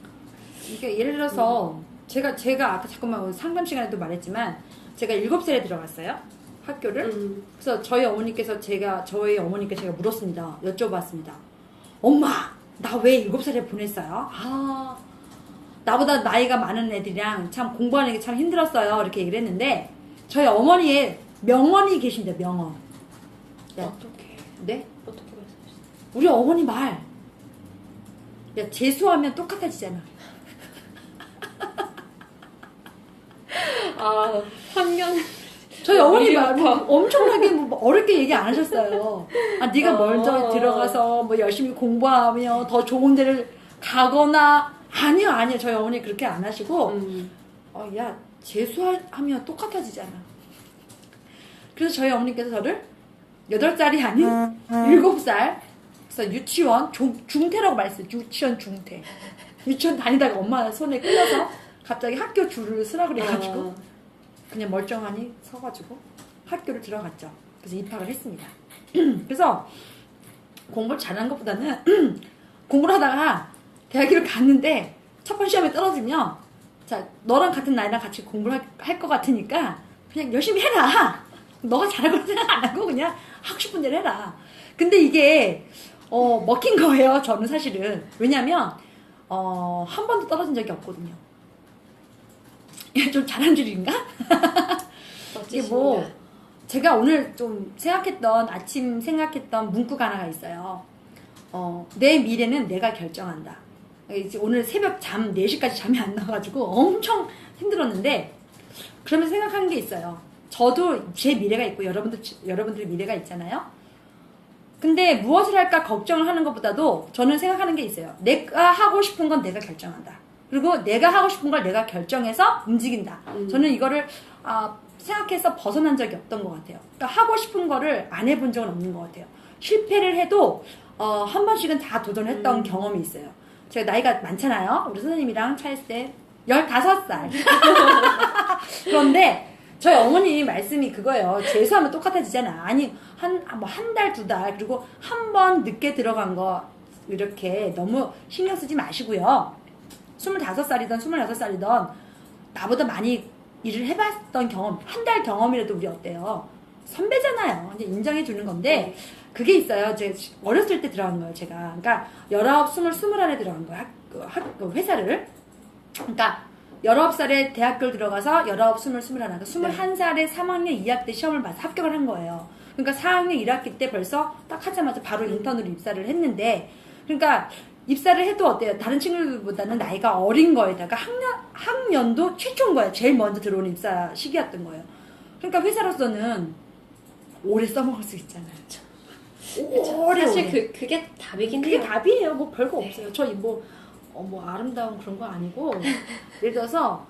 이게 예를 들어서 제가 아까 잠깐만 상담 시간에도 말했지만 제가 7살에 들어갔어요. 학교를. 그래서 저희 어머니께서 제가 물었습니다. 여쭤봤습니다. 엄마, 나 왜 7살에 보냈어요? 나보다 나이가 많은 애들이랑 참 공부하는 게 참 힘들었어요. 이렇게 얘기를 했는데 저희 어머니의 명언이 계신데 명언. 어떻게? 네? 어떻게 말씀하시죠? 우리 어머니 말. 야, 재수하면 똑같아지잖아. 학년. 저희 어머니 말 엄청나게 뭐 어렵게 얘기 안 하셨어요. 네가 먼저 들어가서 뭐 열심히 공부하며 더 좋은 데를 가거나 아니요. 저희 어머니 그렇게 안 하시고 야, 재수하면 똑같아지잖아. 그래서 저희 어머니께서 저를 8살이 아닌 7살 그래서 유치원 중퇴라고 말했어요. 유치원 중퇴. 유치원 다니다가 엄마 손에 끌려서 갑자기 학교 줄을 쓰라 그래가지고 그냥 멀쩡하니 서가지고 학교를 들어갔죠. 그래서 입학을 했습니다. 그래서 공부를 잘하는 것보다는 공부를 하다가 대학교를 갔는데 첫 번 시험에 떨어지면 자, 너랑 같은 나이랑 같이 공부를 할 것 같으니까 그냥 열심히 해라. 너가 잘하거나 생각 안 하고 그냥 하고 싶은 대로 해라. 근데 이게 먹힌 거예요. 저는 사실은. 왜냐면 한 번도 떨어진 적이 없거든요. 좀 잘한 줄인가? 이게 뭐 제가 오늘 좀 아침 생각했던 문구가 하나가 있어요. 내 미래는 내가 결정한다. 이제 오늘 새벽 4시까지 잠이 안 나가지고 엄청 힘들었는데 그러면서 생각한 게 있어요. 저도 제 미래가 있고 여러분들의 미래가 있잖아요. 근데 무엇을 할까 걱정을 하는 것보다도 저는 생각하는 게 있어요. 내가 하고 싶은 건 내가 결정한다. 그리고 내가 하고 싶은 걸 내가 결정해서 움직인다. 저는 이거를 생각해서 벗어난 적이 없던 것 같아요. 그러니까 하고 싶은 거를 안 해본 적은 없는 것 같아요. 실패를 해도 한 번씩은 다 도전했던 경험이 있어요. 제가 나이가 많잖아요. 우리 선생님이랑 차였을 때 15살. 그런데 저희 어머니 말씀이 그거예요. 재수하면 똑같아지잖아. 아니 한 달, 2달 그리고 한 번 늦게 들어간 거 이렇게 너무 신경 쓰지 마시고요. 25살이든 26살이든 나보다 많이 일을 해봤던 경험, 한 달 경험이라도 우리 어때요? 선배잖아요. 이제 인정해 주는 건데 그게 있어요. 제가 어렸을 때 들어간 거예요. 제가 그러니까 19, 20, 21에 들어간 거예요. 그 회사를. 그러니까 19살에 대학교를 들어가서 19, 20, 21, 그러니까 21살에 3학년 2학기 때 시험을 봐서 합격을 한 거예요. 그러니까 4학년 1학기 때 벌써 딱 하자마자 바로 인턴으로 입사를 했는데 그러니까 입사를 해도 어때요? 다른 친구들보다는 나이가 어린 거에다가 학년도 최초인 거예요. 제일 먼저 들어오는 입사 시기였던 거예요. 그러니까 회사로서는 오래 써먹을 수 있잖아요. 오래. 사실 그게 답이긴 그게 해요. 답이에요. 뭐 별거 없어요. 저희 뭐 아름다운 그런 거 아니고 예를 들어서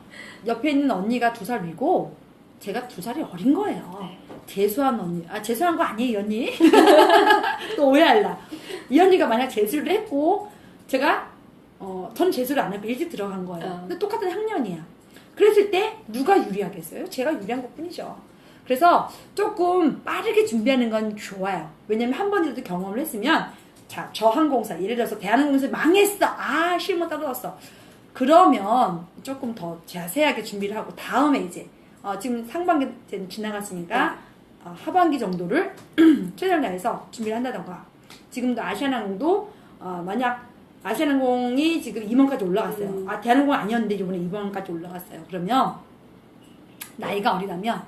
옆에 있는 언니가 2살 위고 제가 2살이 어린 거예요. 재수한 언니. 재수한 거 아니에요, 이 언니? 또 오해할라. 이 언니가 만약 재수를 했고 제가 전 재수를 안 하고 일찍 들어간 거예요. 근데 똑같은 학년이야. 그랬을 때 누가 유리하겠어요? 제가 유리한 것 뿐이죠. 그래서 조금 빠르게 준비하는 건 좋아요. 왜냐면 한 번이라도 경험을 했으면 자, 저 항공사 예를 들어서 대한항공에서 망했어. 실무 떨어졌어. 그러면 조금 더 자세하게 준비를 하고 다음에 이제 지금 상반기 지나갔으니까 하반기 정도를 최선을 다해서 준비를 한다던가 지금도 아시아나항공도 만약 아시아나항공이 지금 2번까지 올라갔어요. 대한항공 아니었는데 이번에 2번까지 올라갔어요. 그러면 나이가 어리다면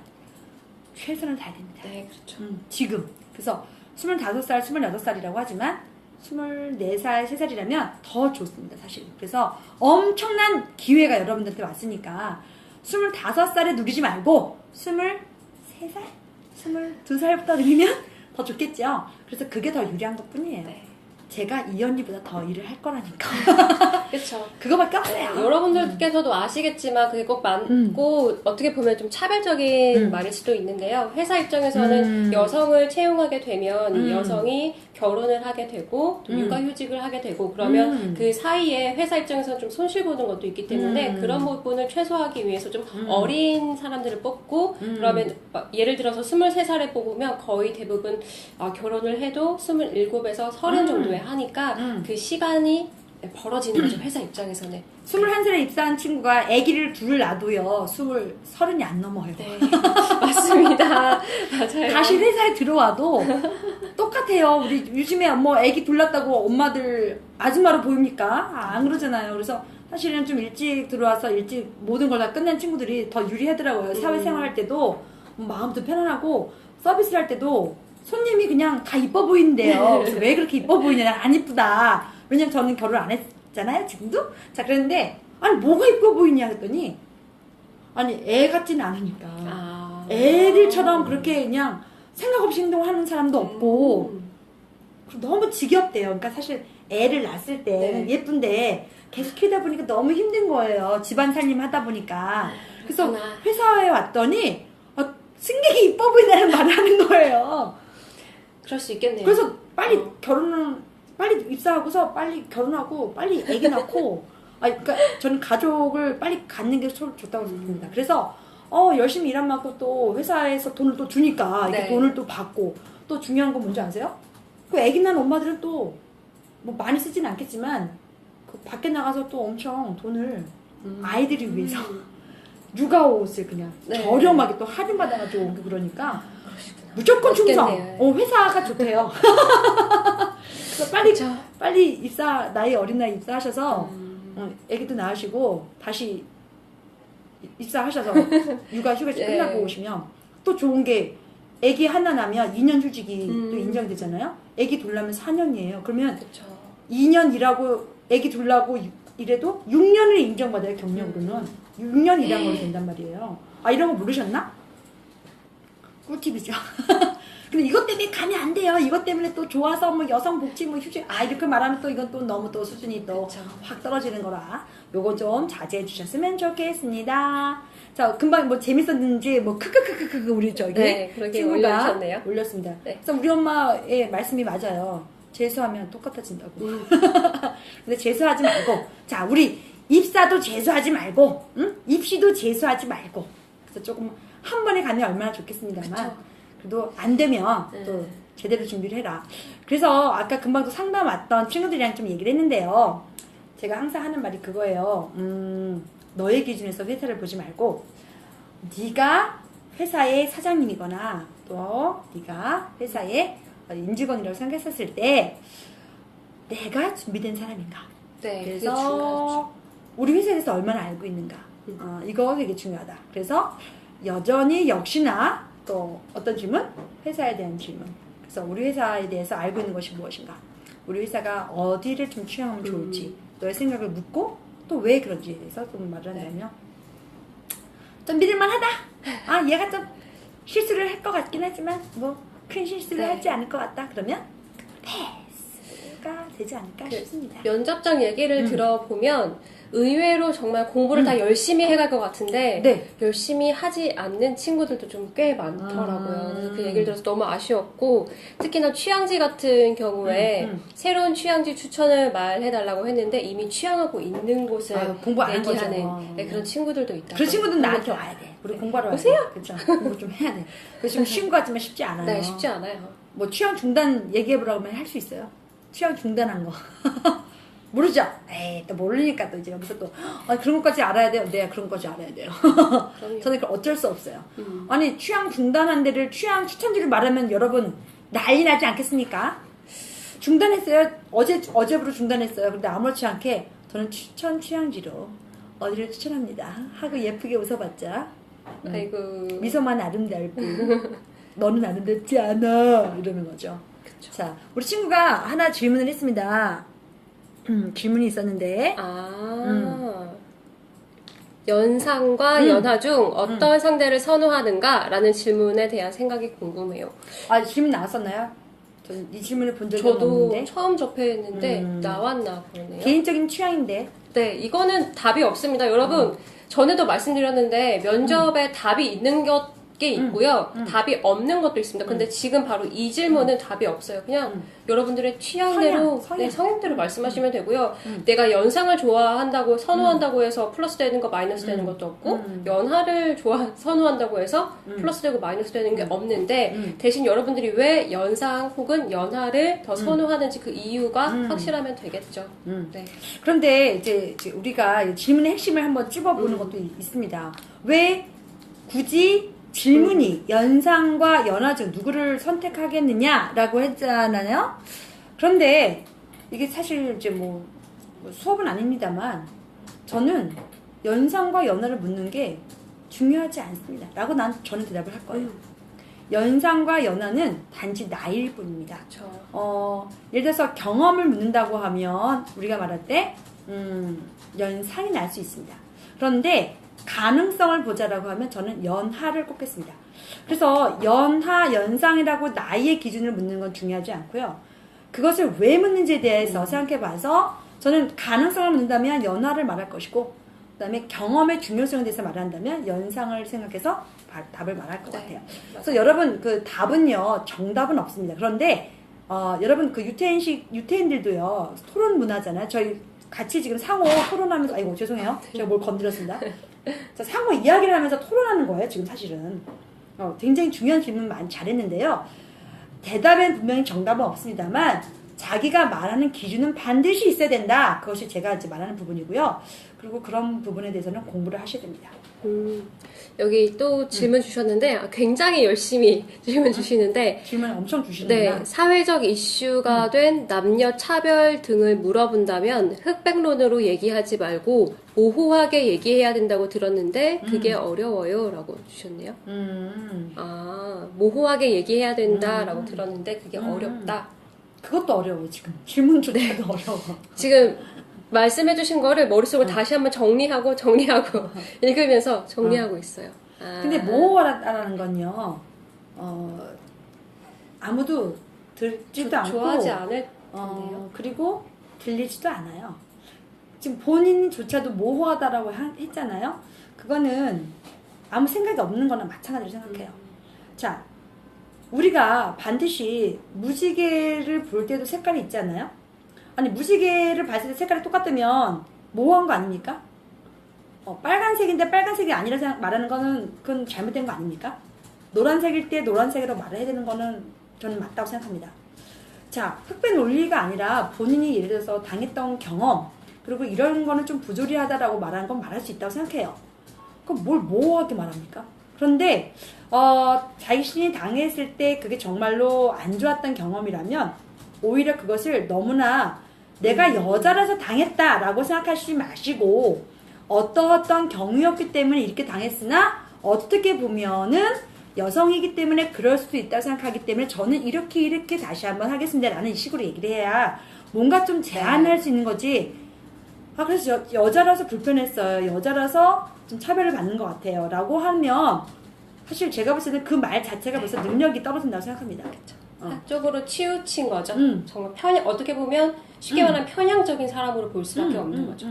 최선을 다해야 됩니다. 네, 그렇죠. 지금. 그래서 25살, 28살이라고 하지만 24살, 3살이라면 더 좋습니다, 사실. 그래서 엄청난 기회가 여러분들한테 왔으니까 25살에 누리지 말고 23살, 22살부터 누리면 더 더 좋겠죠. 그래서 그게 더 유리한 것 뿐이에요. 네. 제가 이 언니보다 더 일을 할 거라니까. 그렇죠. 그거밖에 없어요. 여러분들께서도 아시겠지만 그게 꼭 맞고 어떻게 보면 좀 차별적인 말일 수도 있는데요. 회사 입장에서는 여성을 채용하게 되면 이 여성이 결혼을 하게 되고 또 육아휴직을 하게 되고 그러면 그 사이에 회사 입장에서는 좀 손실 보는 것도 있기 때문에 그런 부분을 최소화하기 위해서 좀 어린 사람들을 뽑고 그러면 예를 들어서 23살에 뽑으면 거의 대부분 결혼을 해도 27에서 30 정도에 하니까 그 시간이 벌어지는 거죠, 회사 입장에서는. 21살에 입사한 친구가 아기를 둘 낳아도요, 30이 안 넘어요. 네, 맞습니다. 맞아요. 다시 회사에 들어와도 똑같아요. 우리 요즘에 뭐 아기 둘 낳았다고 엄마들 아줌마로 보입니까? 안 그러잖아요. 그래서 사실은 좀 일찍 들어와서 일찍 모든 걸 다 끝낸 친구들이 더 유리하더라고요. 사회생활 할 때도 마음도 편안하고 서비스를 할 때도 손님이 그냥 다 이뻐 보이는데요. 그래서 왜 그렇게 이뻐 보이냐? 난 안 이쁘다. 왜냐면 저는 결혼 안 했잖아요, 지금도? 자, 그랬는데, 아니, 뭐가 이뻐 보이냐? 했더니, 아니, 애 같지는 않으니까. 애들처럼 그렇게 그냥 생각 없이 행동하는 사람도 없고, 너무 지겹대요. 그러니까 사실 애를 낳았을 때는 예쁜데, 계속 키우다 보니까 너무 힘든 거예요. 집안 살림 하다 보니까. 그래서 회사에 왔더니, 승객이 이뻐 보인다는 말을 하는 거예요. 그럴 수 있겠네요. 그래서 빨리 빨리 입사하고서 빨리 결혼하고 빨리 아기 낳고 그러니까 저는 가족을 빨리 갖는 게 좋다고 생각합니다. 그래서 열심히 일한 만큼 또 회사에서 돈을 또 주니까 이렇게 돈을 또 받고 또 중요한 건 뭔지 아세요? 그 아기 낳은 엄마들은 또 뭐 많이 쓰진 않겠지만 그 밖에 나가서 또 엄청 돈을 아이들을 위해서 육아 옷을 그냥 저렴하게 또 할인 받아가지고 오고 그러니까 무조건 충성. 회사가 좋대요. 그래서 빨리 나이 어린 나이 입사하셔서 아기도 낳으시고 다시 입사하셔서 휴가지 끝나고 오시면 또 좋은 게 아기 하나 나면 2년 휴직이 또 인정되잖아요. 아기 둘 나면 4년이에요. 그러면 2년 일하고 아기 둘 나고 이래도 6년을 인정받아요. 경력으로는 6년 일한 걸로 된단 말이에요. 이런 거 모르셨나? 꿀팁이죠. 근데 이것 때문에 가면 안 돼요. 이것 때문에 또 좋아서 뭐 여성 복지 뭐 휴직 이렇게 말하면 또 이건 또 너무 또 수준이 또 확 떨어지는 거라 요거 좀 자제해 주셨으면 좋겠습니다. 자, 금방 뭐 재밌었는지 뭐 크크크크크 우리 저기 친구가 올렸습니다. 그래서 우리 엄마의 말씀이 맞아요. 재수하면 똑같아진다고. 근데 재수하지 말고 자, 우리 입사도 재수하지 말고 입시도 재수하지 말고 그래서 조금 한 번에 가면 얼마나 좋겠습니다만 그래도 안 되면 또 제대로 준비를 해라. 그래서 아까 금방 또 상담 왔던 친구들이랑 좀 얘기를 했는데요. 제가 항상 하는 말이 그거예요. 너의 기준에서 회사를 보지 말고 네가 회사의 사장님이거나 또 네가 회사의 임직원이라고 생각했었을 때 내가 준비된 사람인가. 그래서 우리 회사에 대해서 얼마나 알고 있는가. 이거 되게 중요하다. 그래서 여전히 역시나 또 어떤 질문? 회사에 대한 질문. 그래서 우리 회사에 대해서 알고 있는 것이 무엇인가? 우리 회사가 어디를 좀 취향하면 좋을지 너의 생각을 묻고 또 왜 그런지에 대해서 좀 말을 한다면 좀 믿을만하다. 얘가 좀 실수를 할 것 같긴 하지만 뭐 큰 실수를 하지 않을 것 같다. 그러면 패스가 되지 않을까 싶습니다. 면접장 얘기를 들어보면 의외로 정말 공부를 다 열심히 해갈 것 같은데 열심히 하지 않는 친구들도 좀 꽤 많더라고요. 그래서 그 얘기를 들어서 너무 아쉬웠고 특히나 취향지 같은 경우에 새로운 취향지 추천을 말해달라고 했는데 이미 취향하고 있는 곳을 공부 안 얘기하는 그런 친구들도 있다. 그런 친구들은 나한테 와야 돼. 우리 공부하러 와야 돼. 오세요. 그렇죠. 공부 좀 해야 돼. 그래서 좀 쉬운 것 같지만 쉽지 않아요. 네, 쉽지 않아요. 뭐 취향 중단 얘기해보라고 하면 할 수 있어요. 취향 중단한 거. 모르죠? 또 모르니까 또 이제 여기서 또 그런 것까지 알아야 돼요. 네, 그런 것까지 알아야 돼요. 저는 그걸 어쩔 수 없어요. 아니 취향 중단한 데를 취향 추천지를 말하면 여러분 난리 나지 않겠습니까? 중단했어요. 어제부로 중단했어요. 근데 아무렇지 않게 저는 추천 취향지로 어디를 추천합니다. 하고 예쁘게 웃어봤자 아이고 미소만 아름답고 너는 아름답지 않아 이러는 거죠. 그쵸. 자, 우리 친구가 하나 질문을 했습니다. 질문이 있었는데 연상과 연하 중 어떤 상대를 선호하는가라는 질문에 대한 생각이 궁금해요. 아, 질문 나왔었나요? 저는 이 질문을 본 적이 저도 없는데. 처음 접했는데 나왔나 보네요. 개인적인 취향인데. 네, 이거는 답이 없습니다. 여러분, 전에도 말씀드렸는데 면접에 답이 있는 게 있고요. 답이 없는 것도 있습니다. 근데 지금 바로 이 질문은 답이 없어요. 그냥 여러분들의 취향대로, 성향대로 말씀하시면 되고요. 내가 연상을 좋아한다고, 선호한다고 해서 플러스 되는 거, 마이너스 되는 것도 없고, 연하를 선호한다고 해서 플러스 되고 마이너스 되는 게 없는데, 대신 여러분들이 왜 연상 혹은 연하를 더 선호하는지 그 이유가 확실하면 되겠죠. 네. 그런데 이제 우리가 질문의 핵심을 한번 찝어보는 것도 있습니다. 왜 굳이 질문이 연상과 연하 중 누구를 선택하겠느냐라고 했잖아요. 그런데 이게 사실 이제 뭐 수업은 아닙니다만 저는 연상과 연하를 묻는 게 중요하지 않습니다. 라고 저는 대답을 할 거예요. 연상과 연하는 단지 나이일 뿐입니다. 예를 들어서 경험을 묻는다고 하면 우리가 말할 때 연상이 날 수 있습니다. 그런데 가능성을 보자라고 하면 저는 연하를 꼽겠습니다. 그래서 연하, 연상이라고 나이의 기준을 묻는 건 중요하지 않고요. 그것을 왜 묻는지에 대해서 생각해 봐서 저는 가능성을 묻는다면 연하를 말할 것이고 그 다음에 경험의 중요성에 대해서 말한다면 연상을 생각해서 답을 말할 것 같아요. 그래서 여러분 그 답은요 정답은 없습니다. 그런데 여러분 그 유태인들도요 토론 문화잖아요. 저희 같이 지금 상호 토론하면서 아이고 죄송해요. 제가 뭘 건드렸습니다. 자, 상호 이야기를 하면서 토론하는 거예요, 지금 사실은. 굉장히 중요한 질문 많이 잘했는데요. 대답엔 분명히 정답은 없습니다만, 자기가 말하는 기준은 반드시 있어야 된다. 그것이 제가 이제 말하는 부분이고요. 그리고 그런 부분에 대해서는 공부를 하셔야 됩니다. 여기 또 질문 주셨는데 굉장히 열심히 질문 주시는데 질문 엄청 주시는구나. 네, 사회적 이슈가 된 남녀 차별 등을 물어본다면 흑백론으로 얘기하지 말고 모호하게 얘기해야 된다고 들었는데 그게 어려워요 라고 주셨네요. 모호하게 얘기해야 된다라고 들었는데 그게 어렵다. 그것도 어려워요, 지금. 질문조차도 어려워. 지금 말씀해주신 거를 머릿속으로 다시 한번 정리하고 읽으면서 정리하고 있어요. 근데 모호하다는 건요, 아무도 듣지도 않고, 좋아하지 않을 텐데요. 그리고 들리지도 않아요. 지금 본인조차도 모호하다라고 했잖아요. 그거는 아무 생각이 없는 거나 마찬가지로 생각해요. 자, 우리가 반드시 무지개를 볼 때도 색깔이 있지 않나요? 아니 무지개를 봤을 때 색깔이 똑같으면 모호한 거 아닙니까? 빨간색인데 빨간색이 아니라 말하는 거는 그건 잘못된 거 아닙니까? 노란색일 때 노란색으로 말을 해야 되는 거는 저는 맞다고 생각합니다. 자, 흑백 논리가 아니라 본인이 예를 들어서 당했던 경험 그리고 이런 거는 좀 부조리하다라고 말하는 건 말할 수 있다고 생각해요. 그럼 뭘 모호하게 말합니까? 그런데 자신이 당했을 때 그게 정말로 안 좋았던 경험이라면 오히려 그것을 너무나 내가 여자라서 당했다라고 생각하시지 마시고 어떠한 경우였기 때문에 이렇게 당했으나 어떻게 보면은 여성이기 때문에 그럴 수도 있다고 생각하기 때문에 저는 이렇게 다시 한번 하겠습니다 라는 식으로 얘기를 해야 뭔가 좀 제한할 수 있는 거지. 그래서 여자라서 불편했어요. 여자라서 좀 차별을 받는 것 같아요 라고 하면 사실 제가 봤을 때는 그 말 자체가 벌써 능력이 떨어진다고 생각합니다. 그렇죠. 한쪽으로 치우친 거죠. 정말 어떻게 보면 쉽게 말하면 편향적인 사람으로 볼 수밖에 없는 거죠.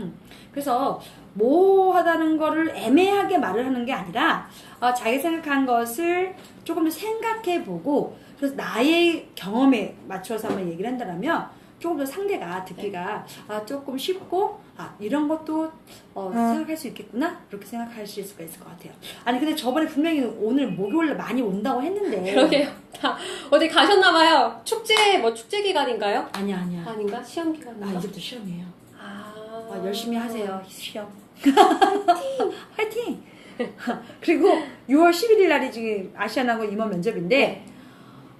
그래서 모호하다는 거를 애매하게 말을 하는 게 아니라 자기 생각한 것을 조금 더 생각해보고 그래서 나의 경험에 맞춰서 한번 얘기를 한다면 조금 더 상대가 듣기가 조금 쉽고 이런 것도 생각할 수 있겠구나 그렇게 생각하실 수가 있을 것 같아요. 아니 근데 저번에 분명히 오늘 목요일에 많이 온다고 했는데 그러게요. 다 어디 가셨나봐요. 축제 기간인가요? 아니야 아닌가? 시험 기간인가? 이제부터 시험이에요. 열심히 하세요. 시험. 화이팅! 그리고 6월 11일 날이 지금 아시아나고 임원 면접인데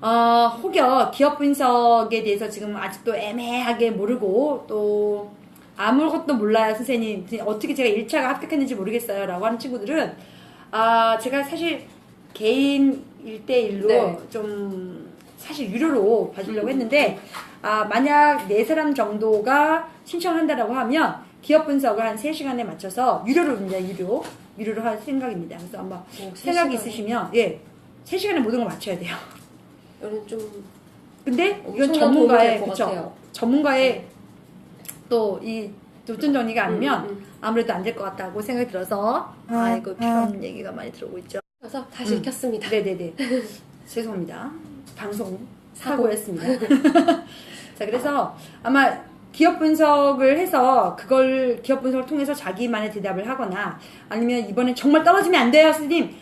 혹여 기업 분석에 대해서 지금 아직도 애매하게 모르고 또 아무것도 몰라요 선생님 어떻게 제가 1차가 합격했는지 모르겠어요 라고 하는 친구들은 제가 사실 개인 1대1로 좀 사실 유료로 봐주려고 했는데 만약 4사람 정도가 신청한다라고 하면 기업 분석을 한 3시간에 맞춰서 유료로입니다. 유료로 할 생각입니다. 그래서 아마 생각이 있으시면 3시간에 모든 걸 맞춰야 돼요. 이건 좀 근데 이건 엄청난 도움이 될것 같아요. 전문가의 또 이 노점 정리가 아니면 아무래도 안 될 것 같다고 생각이 들어서 아이고 필요한 얘기가 많이 들어오고 있죠. 그래서 다시 읽혔습니다. 네네네. 죄송합니다. 방송 사고였습니다. 자, 그래서 아마 기업 분석을 해서 그걸 기업 분석을 통해서 자기만의 대답을 하거나 아니면 이번에 정말 떨어지면 안 돼요, 선생님.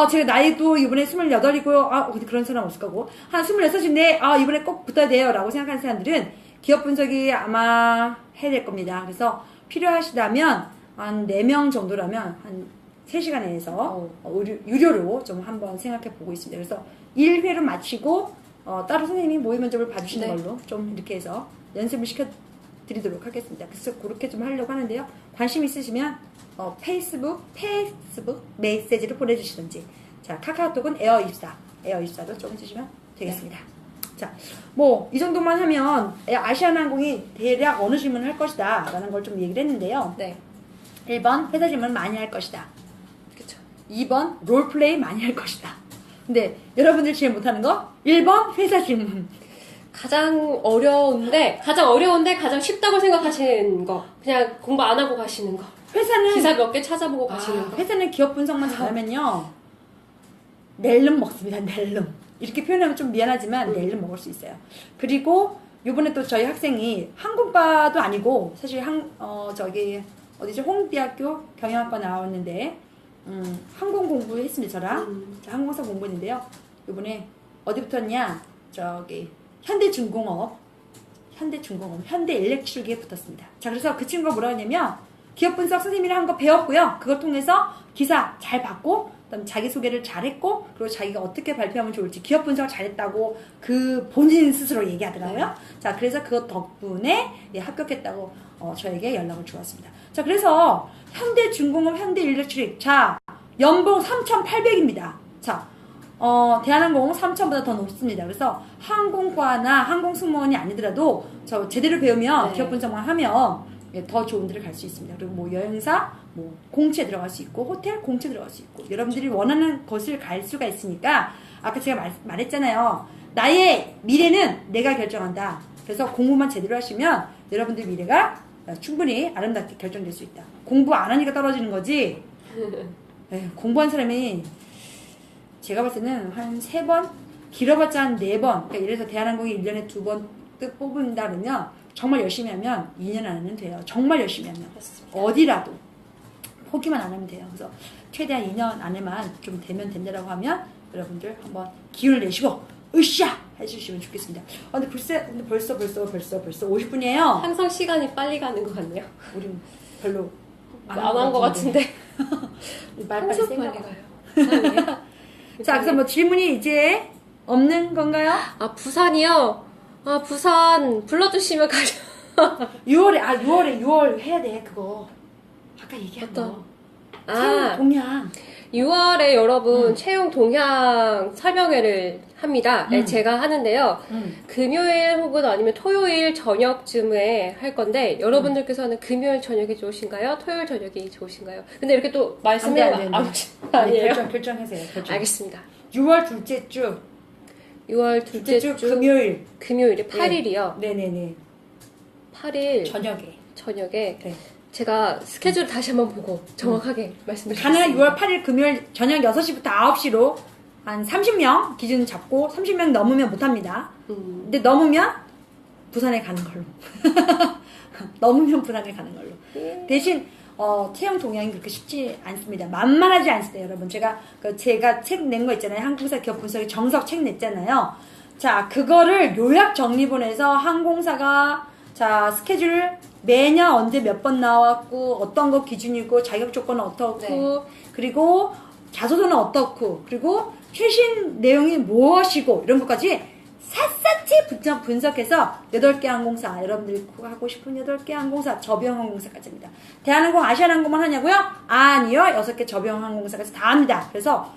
제가 나이도 이번에 28이고요. 어디 그런 사람 없을 거고. 한 26인데, 이번에 꼭 붙어야 돼요. 라고 생각하는 사람들은 기업 분석이 아마 해야 될 겁니다. 그래서 필요하시다면, 한 4명 정도라면, 한 3시간 내에서 유료로 좀 한번 생각해 보고 있습니다. 그래서 1회로 마치고, 따로 선생님이 모의 면접을 봐주시는 네. 걸로 좀 이렇게 해서 연습을 시켜드리도록 하겠습니다. 그래서 그렇게 좀 하려고 하는데요. 관심 있으시면, 페이스북 메시지를 보내주시든지, 자, 카카오톡은 에어24로 조금 주시면 되겠습니다. 자, 뭐, 이 정도만 하면, 아시아나항공이 대략 어느 질문을 할 것이다, 라는 걸 좀 얘기를 했는데요. 네. 1번, 회사 질문 많이 할 것이다. 그쵸. 2번, 롤플레이 많이 할 것이다. 근데, 여러분들 제일 못하는 거, 1번, 회사 질문. 가장 어려운데 가장 쉽다고 생각하시는 거. 그냥 공부 안 하고 가시는 거. 회사는, 기사 몇 개 찾아보고 가시는 거. 회사는 기업 분석만 잘하면요, 낼름 먹습니다, 낼름. 이렇게 표현하면 좀 미안하지만 낼름 먹을 수 있어요. 그리고 요번에 또 저희 학생이 항공과도 아니고 사실 홍대학교 경영학과 나왔는데 항공 공부했습니다. 저랑 항공사 공부했는데요. 요번에 어디 붙었냐? 현대중공업, 현대엘렉트릭에 붙었습니다. 자, 그래서 그 친구가 뭐라 하냐면 기업 분석 선생님이랑 한 거 배웠고요. 그걸 통해서 기사 잘 받고, 그다음 자기소개를 잘했고, 그리고 자기가 어떻게 발표하면 좋을지 기업 분석을 잘했다고 그 본인 스스로 얘기하더라고요. 자, 그래서 그것 덕분에 합격했다고 저에게 연락을 주었습니다. 자, 그래서 현대중공업, 현대엘렉트릭, 자, 연봉 3,800입니다. 자, 대한항공 3,000보다 더 높습니다. 그래서 항공과나 항공승무원이 아니더라도 저 제대로 배우면 기업 분석만 하면 더 좋은 데를 갈 수 있습니다. 그리고 뭐 여행사, 뭐 공채 들어갈 수 있고 호텔 공채 들어갈 수 있고 여러분들이 원하는 곳을 갈 수가 있으니까 아까 제가 말했잖아요. 나의 미래는 내가 결정한다. 그래서 공부만 제대로 하시면 여러분들 미래가 충분히 아름답게 결정될 수 있다. 공부 안 하니까 떨어지는 거지. 공부한 사람이 제가 봤을 때는 한 3번, 길어봤자 한 4번. 그러니까 이래서 대한항공이 1년에 2번 뜻 뽑는다 그러면 정말 열심히 하면 2년 안에는 돼요. 정말 열심히 하면. 그렇습니다. 어디라도. 포기만 안 하면 돼요. 그래서 최대한 2년 안에만 좀 되면 된다라고 하면 여러분들 한번 기운을 내시고 으쌰! 해주시면 좋겠습니다. 근데 벌써 50분이에요. 항상 시간이 빨리 가는 것 같네요. 우린 별로 안 한 것 같은데. 빨리 항상 생각. 빨리 가요. 자, 그래서 뭐 질문이 이제 없는 건가요? 부산이요? 부산 불러주시면 가죠. 6월 해야 돼, 그거. 아까 얘기한 어떤? 거. 채용 동향. 6월에 여러분 채용 동향 설명회를 합니다. 제가 하는데요. 금요일 혹은 아니면 토요일 저녁쯤에 할 건데 여러분들께서는 금요일 저녁이 좋으신가요? 토요일 저녁이 좋으신가요? 근데 이렇게 또 말씀을 안 하시는 거 아니에요? 결정하세요. 알겠습니다. 6월 둘째 주. 6월 둘째 주 금요일. 금요일이 8일이요. 네네네. 8일 저녁에. 네. 제가 스케줄 다시 한번 보고 정확하게 말씀드리겠습니다. 가능한 6월 8일 금요일 저녁 6시부터 9시로 한 30명 기준 잡고 30명 넘으면 못합니다. 근데 넘으면 부산에 가는 걸로. 넘으면 부산에 가는 걸로. 대신 채용 동향이 그렇게 쉽지 않습니다. 만만하지 않습니다, 여러분. 제가 책 낸 거 있잖아요. 한국사 기업 분석의 정석 책 냈잖아요. 자, 그거를 요약 정리본에서 항공사가 스케줄 매년 언제 몇 번 나왔고 어떤 거 기준이고 자격 조건은 어떻고 그리고 자소서는 어떻고 그리고 최신 내용이 무엇이고 이런 것까지 샅샅이 분석해서 8개 항공사 여러분들이 하고 싶은 8개 항공사 저비용 항공사까지입니다. 대한항공 아시아나항공만 하냐고요? 아니요. 6개 저비용 항공사까지 다 합니다. 그래서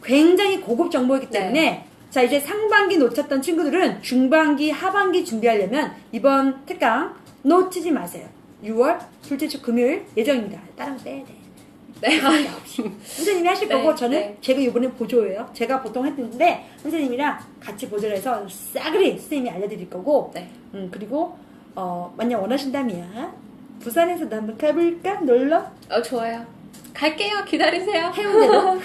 굉장히 고급 정보이기 때문에 자, 이제 상반기 놓쳤던 친구들은 중반기, 하반기 준비하려면 이번 특강 놓치지 마세요. 6월 둘째 주 금요일 예정입니다. 다른 거 빼야 돼. 네. 선생님이 하실 네, 거고 저는 네. 제가 이번에 보조예요. 제가 보통 했는데 선생님이랑 같이 보조를 해서 싸그리 선생님이 알려드릴 거고 네. 그리고 만약 원하신다면 부산에서도 한번 가볼까? 놀러? 좋아요. 갈게요. 기다리세요. 해운대로.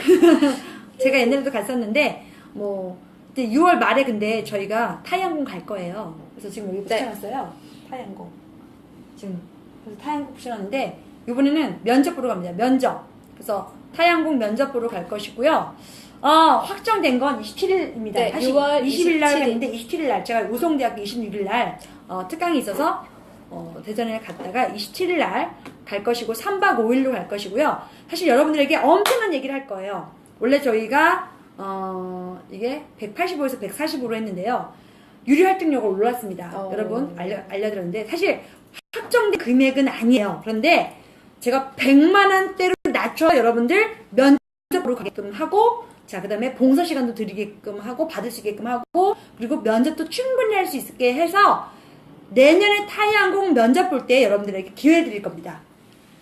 제가 옛날에도 갔었는데 뭐 이제 6월 말에 근데 저희가 타이항공 갈 거예요. 그래서 지금 여기 네. 붙여놨어요. 타이항공. 지금 그래서 타이항공 붙여놨는데 이번에는 면접 보러 갑니다. 면접. 그래서 타이항공 면접 보러 갈 것이고요. 확정된 건 27일입니다. 네, 사실 6월 20일 날 27일. 했는데 27일 날 제가 우송대학교 26일 날 특강이 있어서 대전에 갔다가 27일 날 갈 것이고 3박 5일로 갈 것이고요. 사실 여러분들에게 엄청난 얘기를 할 거예요. 원래 저희가 이게 185에서 145로 했는데요. 유료 활동료가 올랐습니다. 여러분 알려드렸는데 사실 확정된 금액은 아니에요. 그런데 제가 100만 원대로 낮춰 여러분들 면접으로 가게끔 하고 자 그다음에 봉사 시간도 드리게끔 하고 받을 수 있게끔 하고 그리고 면접도 충분히 할 수 있게 해서 내년에 타이항공 면접 볼 때 여러분들에게 기회 드릴 겁니다.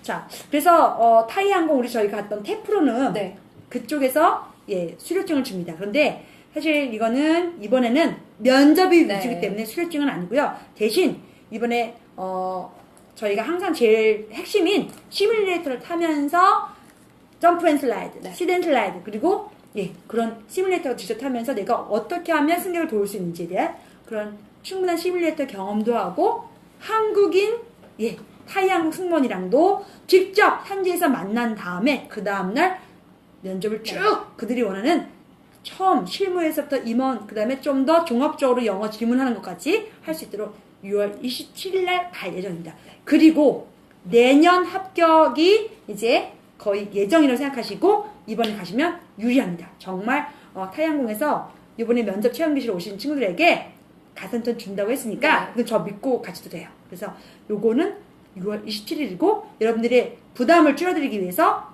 자 그래서 타이항공 우리 저희가 갔던 테프로는 네. 그쪽에서 수료증을 줍니다. 그런데 사실 이번에는 면접이 네. 위주이기 때문에 수료증은 아니고요. 대신 이번에 저희가 항상 제일 핵심인 시뮬레이터를 타면서 점프 앤 슬라이드, 네. 시드 앤 슬라이드 그리고 그런 시뮬레이터를 직접 타면서 내가 어떻게 하면 승객을 도울 수 있는지에 대한 그런 충분한 시뮬레이터 경험도 하고 한국인 타이항공 승무원이랑도 직접 현지에서 만난 다음에 그 다음날 면접을 쭉 그들이 원하는 처음 실무에서부터 임원 그 다음에 좀 더 종합적으로 영어 질문하는 것까지 할 수 있도록 6월 27일 날 갈 예정입니다. 그리고 내년 합격이 이제 거의 예정이라고 생각하시고 이번에 가시면 유리합니다. 정말 타이항공에서 이번에 면접 체험교실 오신 친구들에게 가산점 준다고 했으니까 저 믿고 가셔도 돼요. 그래서 요거는 6월 27일이고 여러분들의 부담을 줄여드리기 위해서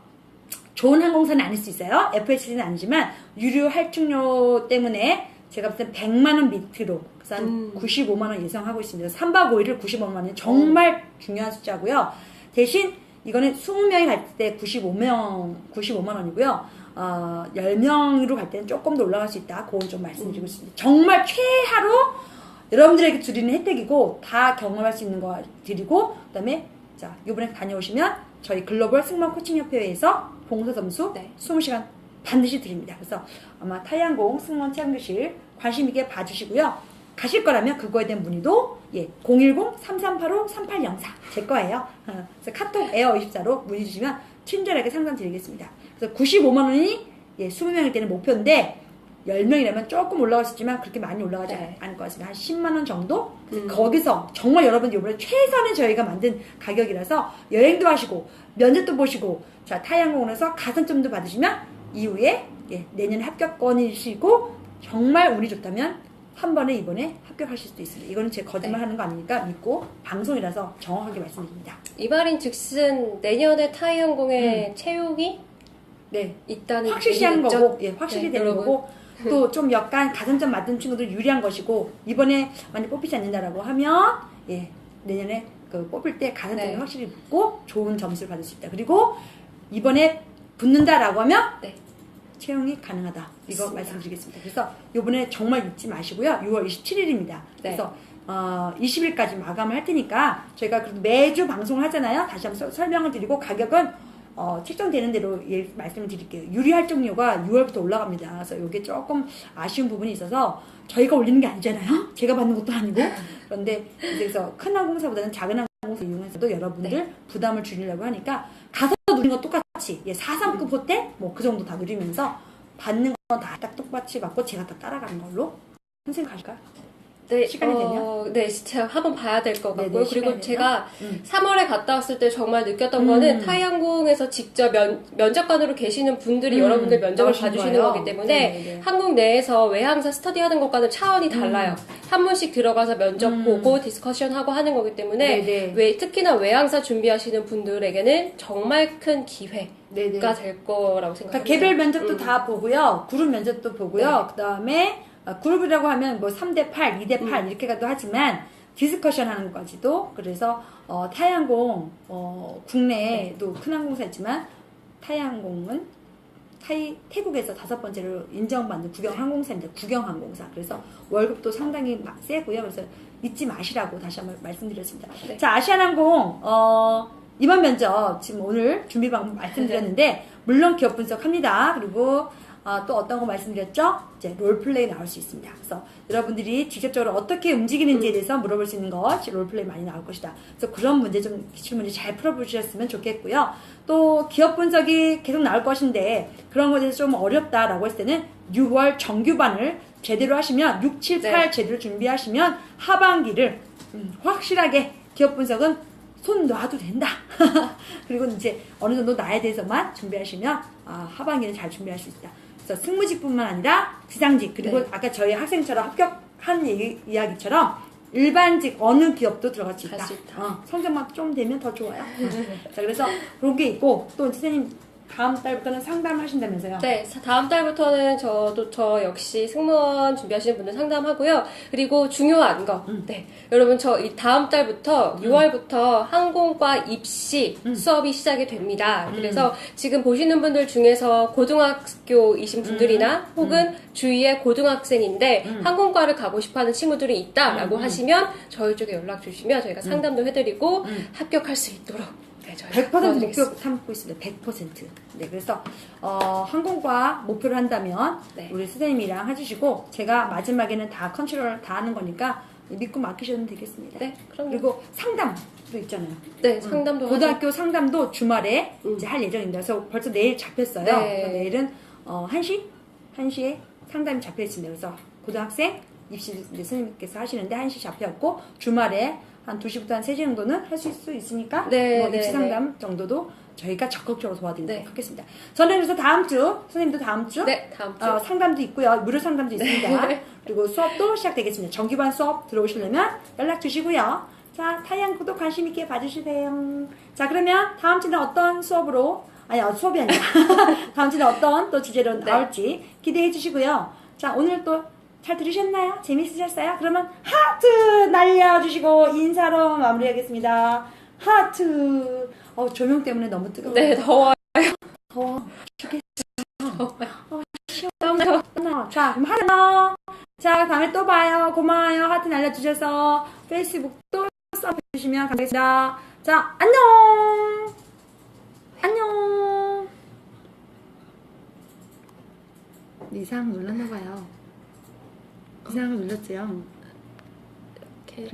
좋은 항공사는 아닐 수 있어요. FHC는 아니지만 유료 할증료 때문에 제가 봤을 때 100만 원 밑으로 그래서 한 95만 원 예상하고 있습니다. 3박 5일을 95만 원이 정말 중요한 숫자고요. 대신 이거는 20명이 갈 때 95만 원이고요. 10명으로 갈 때는 조금 더 올라갈 수 있다. 그건 좀 말씀드리고 있습니다. 정말 최하로 여러분들에게 드리는 혜택이고 다 경험할 수 있는 거 드리고 그다음에 자 이번에 다녀오시면 저희 글로벌 승무원 코칭협회에서 봉사 점수 20시간 반드시 드립니다. 그래서 아마 타이항공 승무원 체험교실 관심 있게 봐주시고요. 가실 거라면 그거에 대한 문의도 010-3385-3804 제 거예요. 그래서 카톡 에어24로 문의 주시면 친절하게 상담 드리겠습니다. 그래서 95만 원이 20명일 때는 목표인데 10명이라면 조금 올라갈 수 있지만 그렇게 많이 올라가지 않을 것 같습니다. 한 10만 원 정도? 거기서 정말 여러분 이번에 최선의 저희가 만든 가격이라서 여행도 하시고 면접도 보시고 자 타이항공에서 가산점도 받으시면 이후에 내년 합격권이시고 정말 운이 좋다면 한 번에 이번에 합격하실 수도 있습니다. 이거는 제 거짓말 하는 거 아니니까 믿고 방송이라서 정확하게 말씀드립니다. 이 말인 즉슨 내년에 타이항공에 채용이 있다는 확실시하는 얘기겠죠? 거고 확실히 되는 여러분. 거고 또 좀 약간 가산점 맞은 친구들 유리한 것이고 이번에 만약 뽑히지 않는다라고 하면 내년에 그 뽑힐 때 가산점이 확실히 붙고 좋은 점수를 받을 수 있다. 그리고 이번에 붙는다라고 하면 채용이 가능하다. 이거 맞습니다. 말씀드리겠습니다. 그래서 이번에 정말 잊지 마시고요. 6월 27일입니다. 그래서 20일까지 마감을 할 테니까 저희가 그래도 매주 방송을 하잖아요. 다시 한번 설명을 드리고 가격은 책정되는 대로 말씀을 드릴게요. 유리 할증료가 6월부터 올라갑니다. 그래서 이게 조금 아쉬운 부분이 있어서 저희가 올리는 게 아니잖아요. 제가 받는 것도 아니고. 그런데 그래서 큰 항공사보다는 작은 항공사 이용해서도 여러분들 부담을 줄이려고 하니까 가서 누리는 건 똑같이 4,3급 호텔 뭐 그 정도 다 누리면서 받는 건 다 딱 똑같이 받고 제가 다 따라가는 걸로 선생님 가실까요? 시간이 되면? 네, 진짜 한번 봐야 될 것 같고요. 그리고 시간이 제가 3월에 갔다 왔을 때 정말 느꼈던 거는 타이항공에서 직접 면접관으로 계시는 분들이 여러분들 면접을 봐주시는 거기 때문에 한국 내에서 외항사 스터디하는 것과는 차원이 달라요. 한 분씩 들어가서 면접 보고 디스커션하고 하는 거기 때문에 특히나 외항사 준비하시는 분들에게는 정말 큰 기회가 될 거라고 생각합니다. 개별 면접도 다 보고요. 그룹 면접도 보고요. 그 다음에 그룹이라고 하면 뭐 3대8, 2대8 이렇게 가도 하지만 디스커션 하는 것까지도 그래서 타이항공 국내에도 큰 항공사 있지만 타이항공은 태국에서 5번째로 인정받는 국영항공사입니다. 국영항공사. 그래서 월급도 상당히 세고요. 그래서 잊지 마시라고 다시 한번 말씀드렸습니다. 네. 자, 아시아나항공 이번 면접 지금 오늘 준비 방법 말씀드렸는데 물론 기업 분석합니다. 그리고 또 어떤 거 말씀드렸죠? 이제 롤플레이 나올 수 있습니다. 그래서 여러분들이 직접적으로 어떻게 움직이는지에 대해서 물어볼 수 있는 것, 롤플레이 많이 나올 것이다. 그래서 그런 문제 좀, 기출문제 잘 풀어보셨으면 좋겠고요. 또 기업 분석이 계속 나올 것인데 그런 것에 대해서 좀 어렵다라고 했을 때는 6월 정규반을 제대로 하시면 6, 7, 8 네. 제대로 준비하시면 하반기를 확실하게 기업 분석은 손 놔도 된다. 그리고 이제 어느 정도 나에 대해서만 준비하시면 하반기는 잘 준비할 수 있다. 그래서 승무직뿐만 아니라 비상직 그리고 네. 아까 저희 학생처럼 합격한 이야기처럼 일반직 어느 기업도 들어갈 수 있다. 갈 수 있다. 성적만 좀 되면 더 좋아요. 자, 그래서 그런 게 있고 또 선생님 다음 달부터는 상담하신다면서요? 네, 다음 달부터는 저 역시 승무원 준비하시는 분들 상담하고요. 그리고 중요한 거, 네, 여러분 저 이 다음 달부터 6월부터 항공과 입시 수업이 시작이 됩니다. 그래서 지금 보시는 분들 중에서 고등학교이신 분들이나 혹은 주위에 고등학생인데 항공과를 가고 싶어하는 친구들이 있다라고 하시면 저희 쪽에 연락 주시면 저희가 상담도 해드리고 합격할 수 있도록. 네, 100% 목표 삼고 있습니다. 100%. 네, 그래서 항공과 목표를 한다면 네. 우리 선생님이랑 해주시고 제가 마지막에는 다 컨트롤 다 하는 거니까 믿고 맡기셔도 되겠습니다. 네, 그럼요. 그리고 상담도 있잖아요. 네, 상담도 고등학교 상담도 주말에 이제 할 예정입니다. 그래서 벌써 내일 잡혔어요. 네. 그래서 내일은 1시에 상담이 잡혀 있습니다. 그래서 고등학생 입시 이제 선생님께서 하시는데 1시 잡혔고 주말에 한 2시부터 한 3시 정도는 할 수 있으니까 네, 뭐 네, 입시 상담 정도도 저희가 적극적으로 도와드리도록 네. 하겠습니다. 저는 그래서 다음 주 선생님도 다음 주 네, 다음 주. 상담도 있고요. 무료 상담도 있습니다. 네. 그리고 수업도 시작되겠습니다. 정기반 수업 들어오시려면 연락 주시고요. 자, 타이항구도 관심 있게 봐주시세요. 자, 그러면 다음 주는 어떤 수업으로 수업이 아니라 다음 주는 어떤 또 주제로 나올지 기대해 주시고요. 자, 오늘 또 잘 들으셨나요? 재밌으셨어요? 그러면 하트 날려주시고 인사로 마무리하겠습니다. 하트. 조명 때문에 너무 뜨거워요. 네, 더워요. 더워. 죽겠어. 시원하다. 자, 그럼 하나. 자, 다음에 또 봐요. 고마워요. 하트 날려주셔서 페이스북도 써주시면 감사하겠습니다. 자, 안녕. 안녕. 이상 눌렀나봐요. 이상을 눌렀죠.